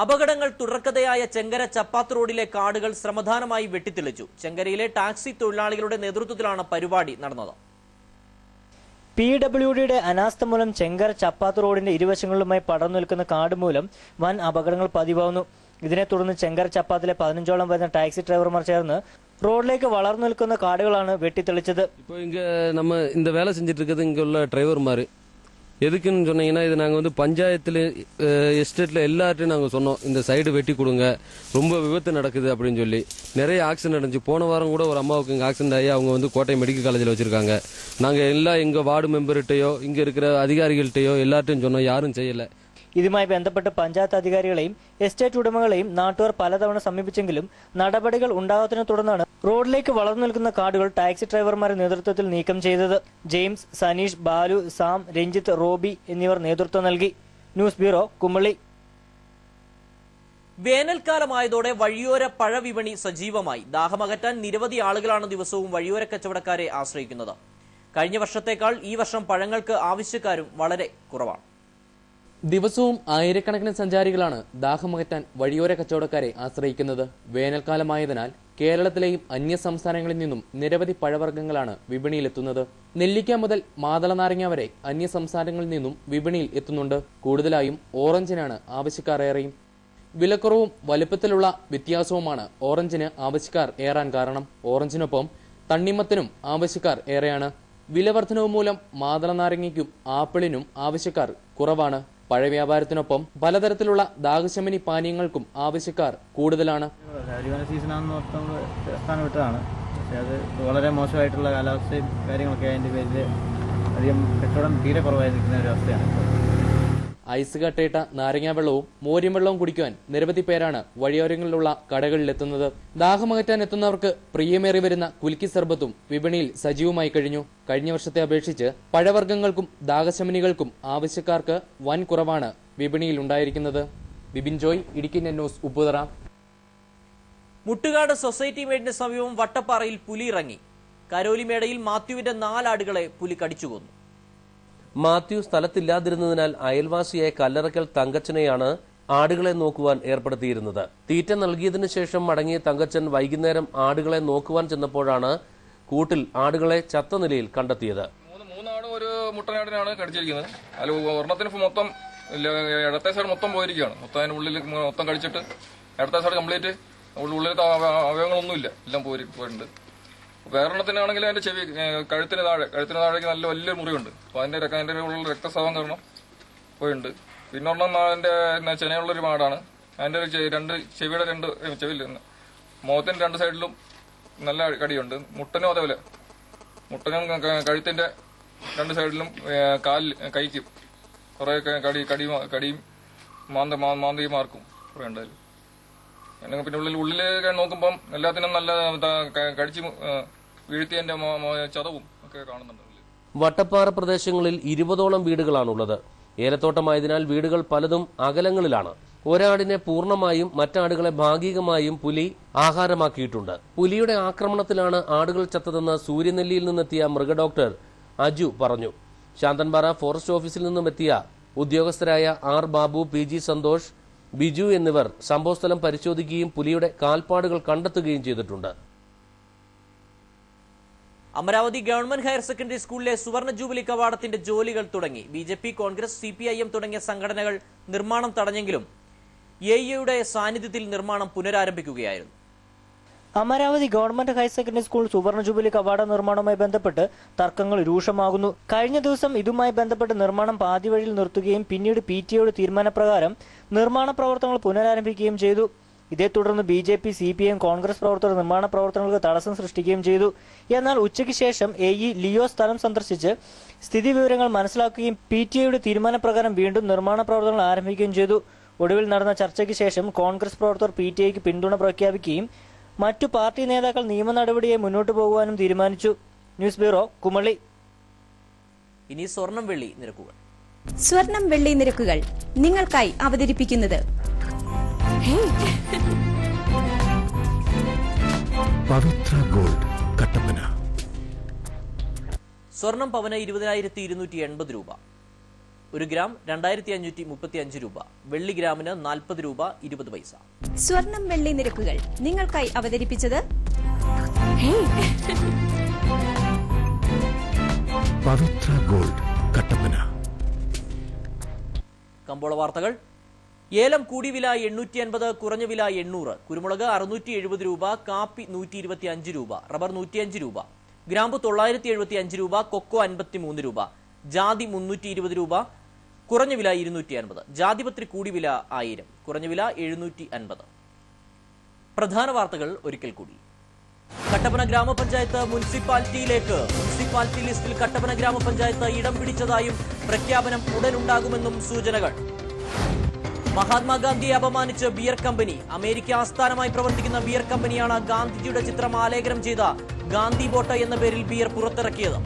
അപകടങ്ങൾ തുടർക്കഥയായ ചെങ്കര ചപ്പാത്ത് റോഡിലെ കാടുകൾ ശ്രമദാനമായി വെട്ടിത്തെളിച്ചു. ചെങ്കരയിലെ ടാക്സി തൊഴിലാളികളുടെ നേതൃത്വത്തിലാണ് പരിപാടി നടന്നത്. PWDയുടെ അനാസ്ഥ മൂലം ചെങ്കര ചപ്പാത്ത് റോഡിന്റെ ഇരുവശങ്ങളിലുമായി പടർന്നു നിൽക്കുന്ന കാട് മൂലം വൻ അപകടങ്ങൾ പതിവാകുന്നു. ഇതിനെ തുടർന്ന് ചെങ്കര ചപ്പാത്തിലെ 15ഓളം വരുന്ന ടാക്സി ഡ്രൈവർമാർ ചേർന്ന് ரோட்லேக்கு வளர்ந்து நிற்கிற காடுகளான வெட்டி தெளிச்சது. இப்போ இங்கே நம்ம இந்த வேலை செஞ்சுட்டு இருக்கிறது இங்கே உள்ள டிரைவர் மாதிரி எதுக்குன்னு சொன்னீங்கன்னா இது நாங்கள் வந்து பஞ்சாயத்தில் எஸ்டேட்டில் எல்லார்ட்டையும் நாங்கள் சொன்னோம் இந்த சைடு வெட்டி கொடுங்க ரொம்ப விபத்து நடக்குது அப்படின்னு சொல்லி நிறைய ஆக்சிடென்ட் நடந்துச்சு. போன வாரம் கூட ஒரு அம்மாவுக்கு இங்கே ஆக்சிடென்ட் ஆகி அவங்க வந்து கோட்டை மெடிக்கல் காலேஜில் வச்சுருக்காங்க. நாங்கள் எல்லாம் எங்கள் வார்டு மெம்பர்கிட்டையோ இங்கே இருக்கிற அதிகாரிகள்கிட்டையோ எல்லார்ட்டையும் சொன்னோம், யாரும் செய்யலை. ഇതുമായി ബന്ധപ്പെട്ട് പഞ്ചായത്ത് അധികാരികളെയും എസ്റ്റേറ്റ് ഉടമകളെയും നാട്ടുകാർ പലതവണ സമീപിച്ചെങ്കിലും നടപടികൾ ഉണ്ടാകാത്തതിനെ തുടർന്നാണ് റോഡിലേക്ക് വളർന്നു നിൽക്കുന്ന കാടുകൾ ടാക്സി ഡ്രൈവർമാരുടെ നേതൃത്വത്തിൽ നീക്കം ചെയ്തത്. ജെയിംസ്, സനീഷ്, ബാലു, സാം, രഞ്ജിത്ത്, റോബി എന്നിവർ നേതൃത്വം നൽകി. News bureau, Kumily. വേനൽക്കാലമായതോടെ വഴിയോര പഴവിപണി സജീവമായി. ദാഹമകറ്റാൻ നിരവധി ആളുകളാണ് ദിവസവും വഴിയോര കച്ചവടക്കാരെ ആശ്രയിക്കുന്നത്. കഴിഞ്ഞ വർഷത്തേക്കാൾ ഈ വർഷം പഴങ്ങൾക്ക് ആവശ്യക്കാരും വളരെ കുറവാണ്. ദിവസവും ആയിരക്കണക്കിന് സഞ്ചാരികളാണ് ദാഹമകറ്റാൻ വഴിയോര കച്ചവടക്കാരെ ആശ്രയിക്കുന്നത്. വേനൽക്കാലമായതിനാൽ കേരളത്തിലെയും അന്യ സംസ്ഥാനങ്ങളിൽ നിന്നും നിരവധി പഴവർഗ്ഗങ്ങളാണ് വിപണിയിലെത്തുന്നത്. നെല്ലിക്ക മുതൽ മാതള നാരങ്ങ വരെ അന്യ സംസ്ഥാനങ്ങളിൽ നിന്നും വിപണിയിൽ എത്തുന്നുണ്ട്. കൂടുതലായും ഓറഞ്ചിനാണ് ആവശ്യക്കാർ ഏറെയും. വിലക്കുറവും വലുപ്പത്തിലുള്ള വ്യത്യാസവുമാണ് ഓറഞ്ചിന് ആവശ്യക്കാർ ഏറാൻ കാരണം. ഓറഞ്ചിനൊപ്പം തണ്ണിമത്തിനും ആവശ്യക്കാർ ഏറെയാണ്. വിലവർദ്ധനവ് മൂലം മാതള നാരങ്ങയ്ക്കും ആപ്പിളിനും ആവശ്യക്കാർ കുറവാണ്. പഴവ്യാപാരത്തിനൊപ്പം പലതരത്തിലുള്ള ദാഹശമനി പാനീയങ്ങൾക്കും ആവശ്യക്കാർ കൂടുതലാണ്. സീസണാണെന്ന് സ്ഥാനം വിട്ടതാണ്. പക്ഷെ അത് വളരെ മോശമായിട്ടുള്ള കാലാവസ്ഥയും കാര്യങ്ങളൊക്കെ അതിൻ്റെ പേരിൽ അധികം കച്ചവടം തീരെ കുറവായിരിക്കുന്ന ഒരു അവസ്ഥയാണ്. ഐസ് കട്ടയിട്ട നാരങ്ങാ വെള്ളവും മോരും വെള്ളവും കുടിക്കുവാൻ നിരവധി പേരാണ് വഴിയോരങ്ങളിലുള്ള കടകളിലെത്തുന്നത്. ദാഹമകറ്റാൻ എത്തുന്നവർക്ക് പ്രിയമേറി വരുന്ന കുലുക്കി സർബത്തും വിപണിയിൽ സജീവമായി കഴിഞ്ഞു. കഴിഞ്ഞ വർഷത്തെ അപേക്ഷിച്ച് പഴവർഗ്ഗങ്ങൾക്കും ദാഹശമനികൾക്കും ആവശ്യക്കാർക്ക് വൻ കുറവാണ് വിപണിയിൽ ഉണ്ടായിരിക്കുന്നത്. Bibin Joy, Idukki net news, Upputhara. Muttukad society മേടിന് സമീപം വട്ടപ്പാറയിൽ പുലി ഇറങ്ങി. കരോലിമേടയിൽ മാത്യുവിന്റെ 4 ആടുകളെ പുലി കടിച്ചുകൊന്നു. മാത്യു സ്ഥലത്തില്ലാതിരുന്നതിനാൽ അയൽവാസിയായ കല്ലറക്കൽ തങ്കച്ചനെയാണ് ആടുകളെ നോക്കുവാൻ ഏർപ്പെടുത്തിയിരുന്നത്. തീറ്റ നൽകിയതിനു ശേഷം മടങ്ങിയ തങ്കച്ചൻ വൈകുന്നേരം ആടുകളെ നോക്കുവാൻ ചെന്നപ്പോഴാണ് കൂട്ടിൽ ആടുകളെ ചത്ത നിലയിൽ കണ്ടെത്തിയത്. 3 ആടും ഒരു മുട്ടനാടിനാണ് കടിച്ചിരിക്കുന്നത്. അതിൽ ഒരെണ്ണത്തിന് മൊത്തം ഇടത്തെ സൈഡ് മൊത്തം പോയിരിക്കുകയാണ്. മൊത്തം അതിന് ഉള്ളിൽ മൊത്തം കടിച്ചിട്ട് ഇടത്തെ സൈഡ് കംപ്ലീറ്റ് ഉള്ളിലത്തെ അവയവങ്ങളൊന്നുമില്ല, എല്ലാം പോയിട്ടുണ്ട്. വേറെണ്ണത്തിനാണെങ്കിൽ അതിന്റെ ചെവി കഴുത്തിന് താഴേക്ക് നല്ല വലിയ മുറിവുണ്ട്. അപ്പോൾ അതിന്റെ ഉള്ള രക്തസ്രാവം കാരണം പോയിട്ടുണ്ട്. പിന്നെ ഒരെണ്ണം അതിന്റെ ചെനയുള്ളൊരു മാടാണ്. അതിന്റെ ചെവിയുടെ ചെവിയിൽ മുഖത്തിന്റെ 2 സൈഡിലും നല്ല കടിയുണ്ട്. മുട്ടനും അതേപോലെ മുട്ടനും കഴുത്തിന്റെ 2 സൈഡിലും കൈക്കും കുറെ കടിയും മാന്തിയും മാർക്കും കുറെ ഉണ്ടായാലും. പിന്നെ ഉള്ളിൽ നോക്കുമ്പം എല്ലാത്തിനും നല്ല കടിച്ച് വീഴ്ത്തിയതിന്റെ ചതവും ഒക്കെ കാണുന്നുണ്ട്. വട്ടപ്പാറ പ്രദേശങ്ങളിൽ 20ഓളം വീടുകളാണുള്ളത്. ഏലത്തോട്ടമായതിനാൽ വീടുകൾ പലതും അകലങ്ങളിലാണ്. ഒരാടിനെ പൂർണ്ണമായും മറ്റാടുകളെ ഭാഗികമായും പുലി ആഹാരമാക്കിയിട്ടുണ്ട്. പുലിയുടെ ആക്രമണത്തിലാണ് ആടുകൾ ചത്തതെന്ന് സൂര്യനെല്ലിയിൽ നിന്നെത്തിയ മൃഗഡോക്ടർ അജു പറഞ്ഞു. ശാന്തൻപാറ ഫോറസ്റ്റ് ഓഫീസിൽ നിന്നും എത്തിയ ഉദ്യോഗസ്ഥരായ ആർ ബാബു, PG സന്തോഷ്, ബിജു എന്നിവർ സംഭവസ്ഥലം പരിശോധിക്കുകയും പുലിയുടെ കാൽപ്പാടുകൾ കണ്ടെത്തുകയും ചെയ്തിട്ടുണ്ട്. അമരാവതി ഗവൺമെന്റ് ഹയർ സെക്കൻഡറി സ്കൂളിലെ സുവർണ ജൂബിലി കവാടത്തിന്റെ ജോലികൾ തുടങ്ങി. BJP, കോൺഗ്രസ്, CPIM തുടങ്ങിയ സംഘടനകൾ നിർമ്മാണം തടഞ്ഞെങ്കിലും AEയുടെ സാന്നിധ്യത്തിൽ നിർമ്മാണം പുനരാരംഭിക്കുകയായിരുന്നു. Amaravathi government higher secondary school സുവർണ ജൂബിലി കവാട നിർമ്മാണവുമായി ബന്ധപ്പെട്ട് തർക്കങ്ങൾ രൂക്ഷമാകുന്നു. കഴിഞ്ഞ ദിവസം ഇതുമായി ബന്ധപ്പെട്ട് നിർമ്മാണം പാതിവഴിയിൽ നിർത്തുകയും പിന്നീട് PTA തീരുമാനപ്രകാരം നിർമ്മാണ പ്രവർത്തനങ്ങൾ പുനരാരംഭിക്കുകയും ചെയ്തു. ഇതേ തുടർന്ന് BJP, CPIM, കോൺഗ്രസ് പ്രവർത്തകർ നിർമ്മാണ പ്രവർത്തനങ്ങൾക്ക് തടസ്സം സൃഷ്ടിക്കുകയും ചെയ്തു. എന്നാൽ ഉച്ചയ്ക്ക് ശേഷം AE ലിയോ സ്ഥലം സന്ദർശിച്ച് സ്ഥിതി വിവരങ്ങൾ മനസ്സിലാക്കുകയും PTA തീരുമാനപ്രകാരം വീണ്ടും നിർമ്മാണ പ്രവർത്തനങ്ങൾ ആരംഭിക്കുകയും ചെയ്തു. ഒടുവിൽ നടന്ന ചർച്ചയ്ക്ക് ശേഷം കോൺഗ്രസ് പ്രവർത്തകർ PTAക്ക് പിന്തുണ പ്രഖ്യാപിക്കുകയും മറ്റു പാർട്ടി നേതാക്കൾ നിയമ നടപടിയായി മുന്നോട്ട് പോകുവാനും തീരുമാനിച്ചു. News bureau, Kumily. ഇനി സ്വർണം വെള്ളി നിരക്കുകൾ. സ്വർണം വെള്ളി നിരക്കുകൾ നിങ്ങൾക്കായി അവതരിപ്പിക്കുന്നത് പവിത്ര ഗോൾഡ്, കട്ടപ്പന. സ്വർണം പവന് 20,280 രൂപ, 1 ഗ്രാം 2,535 രൂപ, വെള്ളി ഗ്രാമിന് 40 രൂപ 20 പൈസ. സ്വർണം വെള്ളി നിരക്കുകൾ നിങ്ങൾക്കായി അവതരിപ്പിച്ചത് പവിത്ര ഗോൾഡ്, കട്ടപ്പന. കമ്പോള വാർത്തകൾ. ഏലം കൂടി വില 850, കുറഞ്ഞ വില 800, കുരുമുളക് 670 രൂപ, കാപ്പി 125 രൂപ, റബ്ബർ 105 രൂപ, ഗ്രാമ്പു 975 രൂപ, കൊക്കോ 53 രൂപ, ജാതി 320 രൂപ, കുറഞ്ഞ വില 250, ജാതിപത്രി കൂടി വില 1000, കുറഞ്ഞ വില 750. പ്രധാന വാർത്തകൾ ഒരിക്കൽ കൂടി. കട്ടപ്പന ഗ്രാമപഞ്ചായത്ത് മുനിസിപ്പാലിറ്റിയിലേക്ക്. മുനിസിപ്പാലിറ്റി ലിസ്റ്റിൽ കട്ടപ്പന ഗ്രാമപഞ്ചായത്ത് ഇടം പിടിച്ചതായും പ്രഖ്യാപനം ഉടനുണ്ടാകുമെന്നും സൂചനകൾ. മഹാത്മാഗാന്ധിയെ അപമാനിച്ച് ബിയർ കമ്പനി. അമേരിക്ക ആസ്ഥാനമായി പ്രവർത്തിക്കുന്ന ബിയർ കമ്പനിയാണ് ഗാന്ധിജിയുടെ ചിത്രം ആലേഖനം ചെയ്ത ഗാന്ധി ബോട്ട എന്ന പേരിൽ ബിയർ പുറത്തിറക്കിയത്.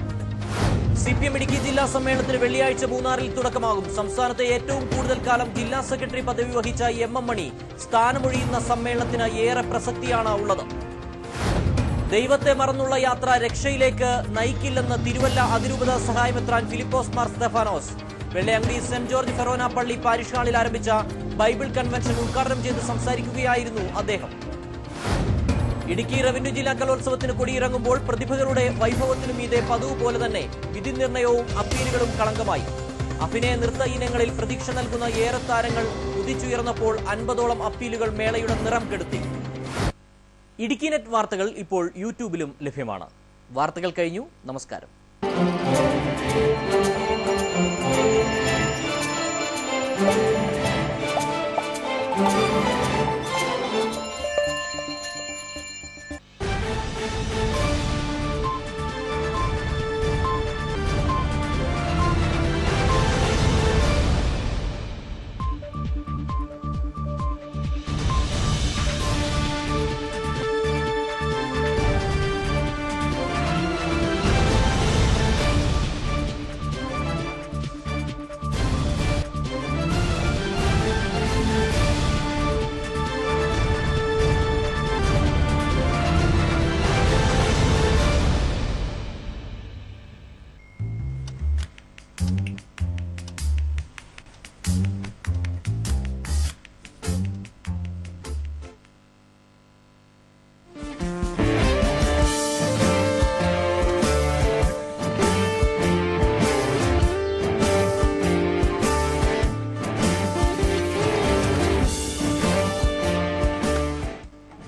CPM ഇടുക്കി ജില്ലാ സമ്മേളനത്തിന് വെള്ളിയാഴ്ച മൂന്നാറിൽ തുടക്കമാകും. സംസ്ഥാനത്തെ ഏറ്റവും കൂടുതൽ കാലം ജില്ലാ സെക്രട്ടറി പദവി വഹിച്ച MM മണി സ്ഥാനമൊഴിയുന്ന സമ്മേളനത്തിന് ഏറെ പ്രസക്തിയാണ് ഉള്ളത്. ദൈവത്തെ മറന്നുള്ള യാത്ര രക്ഷയിലേക്ക് നയിക്കില്ലെന്ന് തിരുവല്ല അതിരൂപത സഹായമെത്രാൻ Philipose Mar Stephanos. വെള്ളയങ്കടി saint George forane പള്ളി പാരിഷ് ഹാളിൽ ആരംഭിച്ച ബൈബിൾ കൺവെൻഷൻ ഉദ്ഘാടനം ചെയ്ത് സംസാരിക്കുകയായിരുന്നു അദ്ദേഹം. ഇടുക്കി റവന്യൂ ജില്ലാ കലോത്സവത്തിന് കൊടിയിറങ്ങുമ്പോൾ പ്രതിഭകളുടെ വൈഭവത്തിനു മീതെ പതിവ് പോലെ തന്നെ വിധി നിർണയവും അപ്പീലുകളും കളങ്കമായി. അഭിനയ നൃത്ത ഇനങ്ങളിൽ പ്രതീക്ഷ നൽകുന്ന ഏറെ താരങ്ങൾ ഉദിച്ചുയർന്നപ്പോൾ 50ഓളം അപ്പീലുകൾ മേളയുടെ നിറം കെടുത്തി. ഇടുക്കി നെറ്റ് വാർത്തകൾ ഇപ്പോൾ യൂട്യൂബിലും ലഭ്യമാണ്. വാർത്തകൾ കഴിഞ്ഞു. നമസ്കാരം.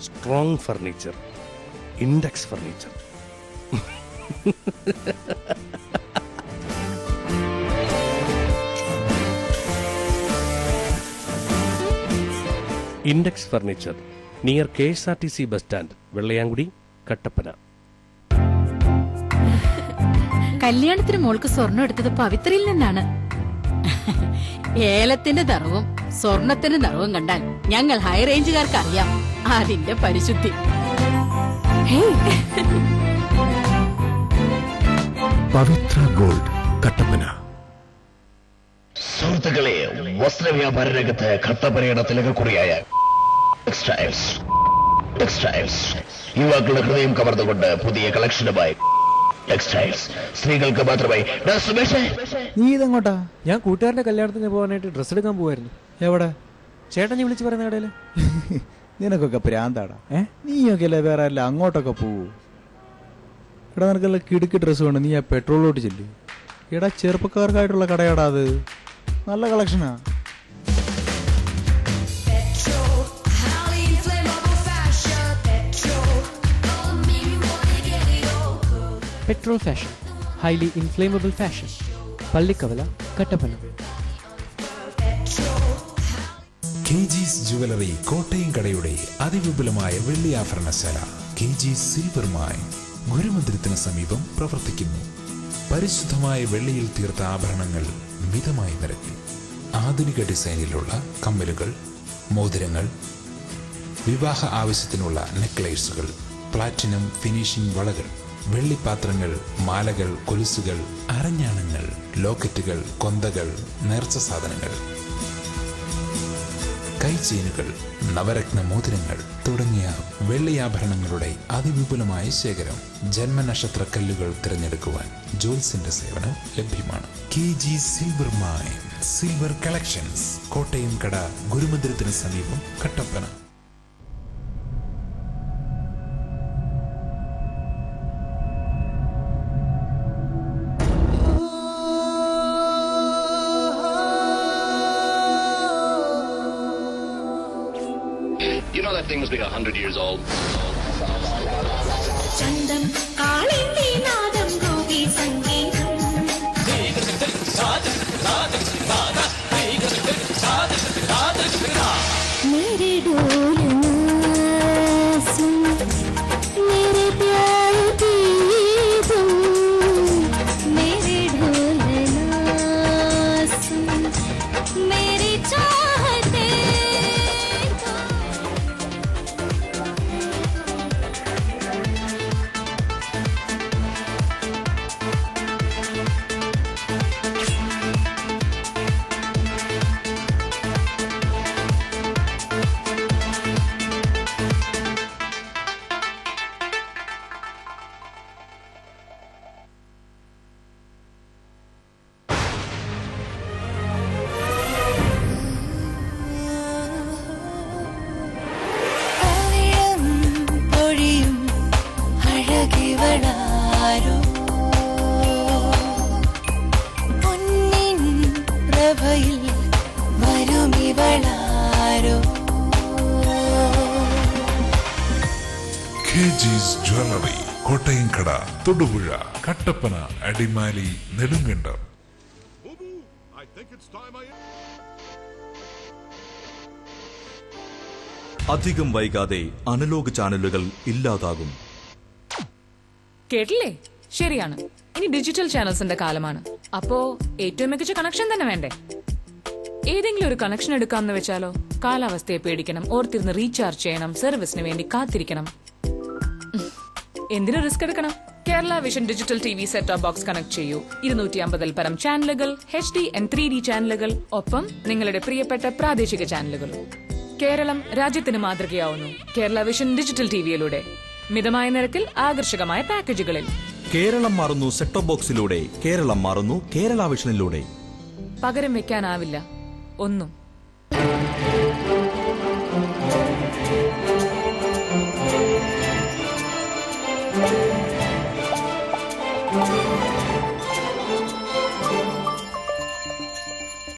Strong furniture, index furniture. Index furniture, near KSRTC bus stand, Vellayamkudi, Kattappana. കല്യാണത്തിന് മോൾക്ക് സ്വർണം എടുത്തത് പവിത്രയിൽ നിന്നാണ്. ഏലത്തിന്റെ നിറവും സ്വർണത്തിന്റെ നിറവും കണ്ടാൽ ഞങ്ങൾ ഹൈ റേഞ്ചുകാർക്ക് അറിയാം അതിന്റെ പരിശുദ്ധി. പവിത്ര ഗോൾഡ്, കട്ടപ്പന. സുഹൃത്തുക്കളെ, വസ്ത്രവ്യാപാര രംഗത്ത് കട്ടപ്പനയുടെ തിലകക്കുറിയായ ടെക്സ്റ്റൈൽസ് യുവാക്കളുടെ ഹൃദയം കവർന്നുകൊണ്ട് പുതിയ കളക്ഷനുമായി ടെക്സ്റ്റൈൽസ് സ്ത്രീകൾക്ക് മാത്രമായി. നീ ഇതെങ്ങോട്ടാ? ഞാൻ കൂട്ടുകാരന്റെ കല്യാണത്തിന് പോകാനായിട്ട് ഡ്രസ് എടുക്കാൻ പോവായിരുന്നു. എവിടെ? ചേട്ടൻ നീ വിളിച്ച് പറയുന്ന കടയിൽ നിനക്കൊക്കെ പ്രാന്താടാ. നീയൊക്കെ അല്ലേ വേറെ അല്ല അങ്ങോട്ടൊക്കെ പോവൂ. എടാ നിനക്കല്ല കിടുക്കി ഡ്രസ്സ് വേണം, നീ ആ പെട്രോളിലോട്ട് ചെല്ലു. എടാ ചെറുപ്പക്കാർക്കായിട്ടുള്ള കടയാടാ അത്, നല്ല കളക്ഷനാ. Petrol fashion, highly inflammable fashion, Pallikkavala, Kattappana. KG's jewellery Kottayam കടയുടെ അതിവിപുലമായ വെള്ളി ആഭരണശാല KG's സിൽവർ മൈൻ ഗുരുമന്ദിരത്തിന് സമീപം പ്രവർത്തിക്കുന്നു. പരിശുദ്ധമായ വെള്ളിയിൽ തീർത്ത ആഭരണങ്ങൾ മിതമായ നിരക്കിൽ, ആധുനിക ഡിസൈനിലുള്ള കമ്മലുകൾ, മോതിരങ്ങൾ, വിവാഹ ആവശ്യത്തിനുള്ള നെക്ലേസുകൾ, പ്ലാറ്റിനം ഫിനിഷിംഗ് വളകൾ, വെള്ളിപ്പാത്രങ്ങൾ, മാലകൾ, കൊലുസുകൾ, അരഞ്ഞാണങ്ങൾ, ലോക്കറ്റുകൾ, കൊന്തകൾ, നേർച്ച സാധനങ്ങൾ, കൈചെയിനുകൾ, നവരത്ന മോതിരങ്ങൾ തുടങ്ങിയ വെള്ളിയാഭരണങ്ങളുടെ അതിവിപുലമായ ശേഖരം. ജന്മനക്ഷത്ര കല്ലുകൾ തിരഞ്ഞെടുക്കുവാൻ ജോൽസിന്റെ സേവനം ലഭ്യമാണ്. KG's silver mine silver collections, Kottayam കട, ഗുരുമന്ദിരത്തിന് സമീപം, Kattappana. You know that thing must be 100 years old. ചന്തം കാളിന്തി നാദം ഗോപി സംഗീതം मेरे डोल सुन मेरे प्यार की तुम मेरे ढोल सुन मेरी चाहते KG's ജ്വല്ലറി കോട്ടയം കട, തൊടുപുഴ, കട്ടപ്പന, അടിമാലി, നെടുങ്കണ്ടം. അധികം വൈകാതെ അനലോഗ് ചാനലുകൾ ഇല്ലാതാകും. കേട്ടില്ലേ? ശരിയാണ്. ഇനി ഡിജിറ്റൽ ചാനൽസിന്റെ കാലമാണ്. അപ്പോ ഏറ്റവും മികച്ച കണക്ഷൻ തന്നെ വേണ്ടേ? ഏതെങ്കിലും ഒരു കണക്ഷൻ എടുക്കാമെന്ന് വെച്ചാലോ? കാലാവസ്ഥയെ പേടിക്കണം, ഓർത്തിരുന്ന് റീചാർജ് ചെയ്യണം, സർവീസിന് വേണ്ടി കാത്തിരിക്കണം. എന്തിനു റിസ്ക് എടുക്കണം? Kerala vision digital TV set top box connect ചെയ്യൂ. 250 പരം ചാനലുകൾ, HD and 3D ചാനലുകൾ, ഒപ്പം നിങ്ങളുടെ പ്രിയപ്പെട്ട പ്രാദേശിക ചാനലുകളും. കേരളം രാജ്യത്തിന് മാതൃകയാവുന്നു കേരള വിഷൻ ഡിജിറ്റൽ TVയിലൂടെ. മിതമായ നിരക്കിൽ ആകർഷകമായ പാക്കേജുകളിൽ. കേരളം മാറുന്നു സെറ്റ് ടോപ്പ് ബോക്സിലൂടെ, കേരളം മാറുന്നു കേരള വിഷനിലൂടെ. പകരം വെക്കാനാവില്ല ഒന്നും.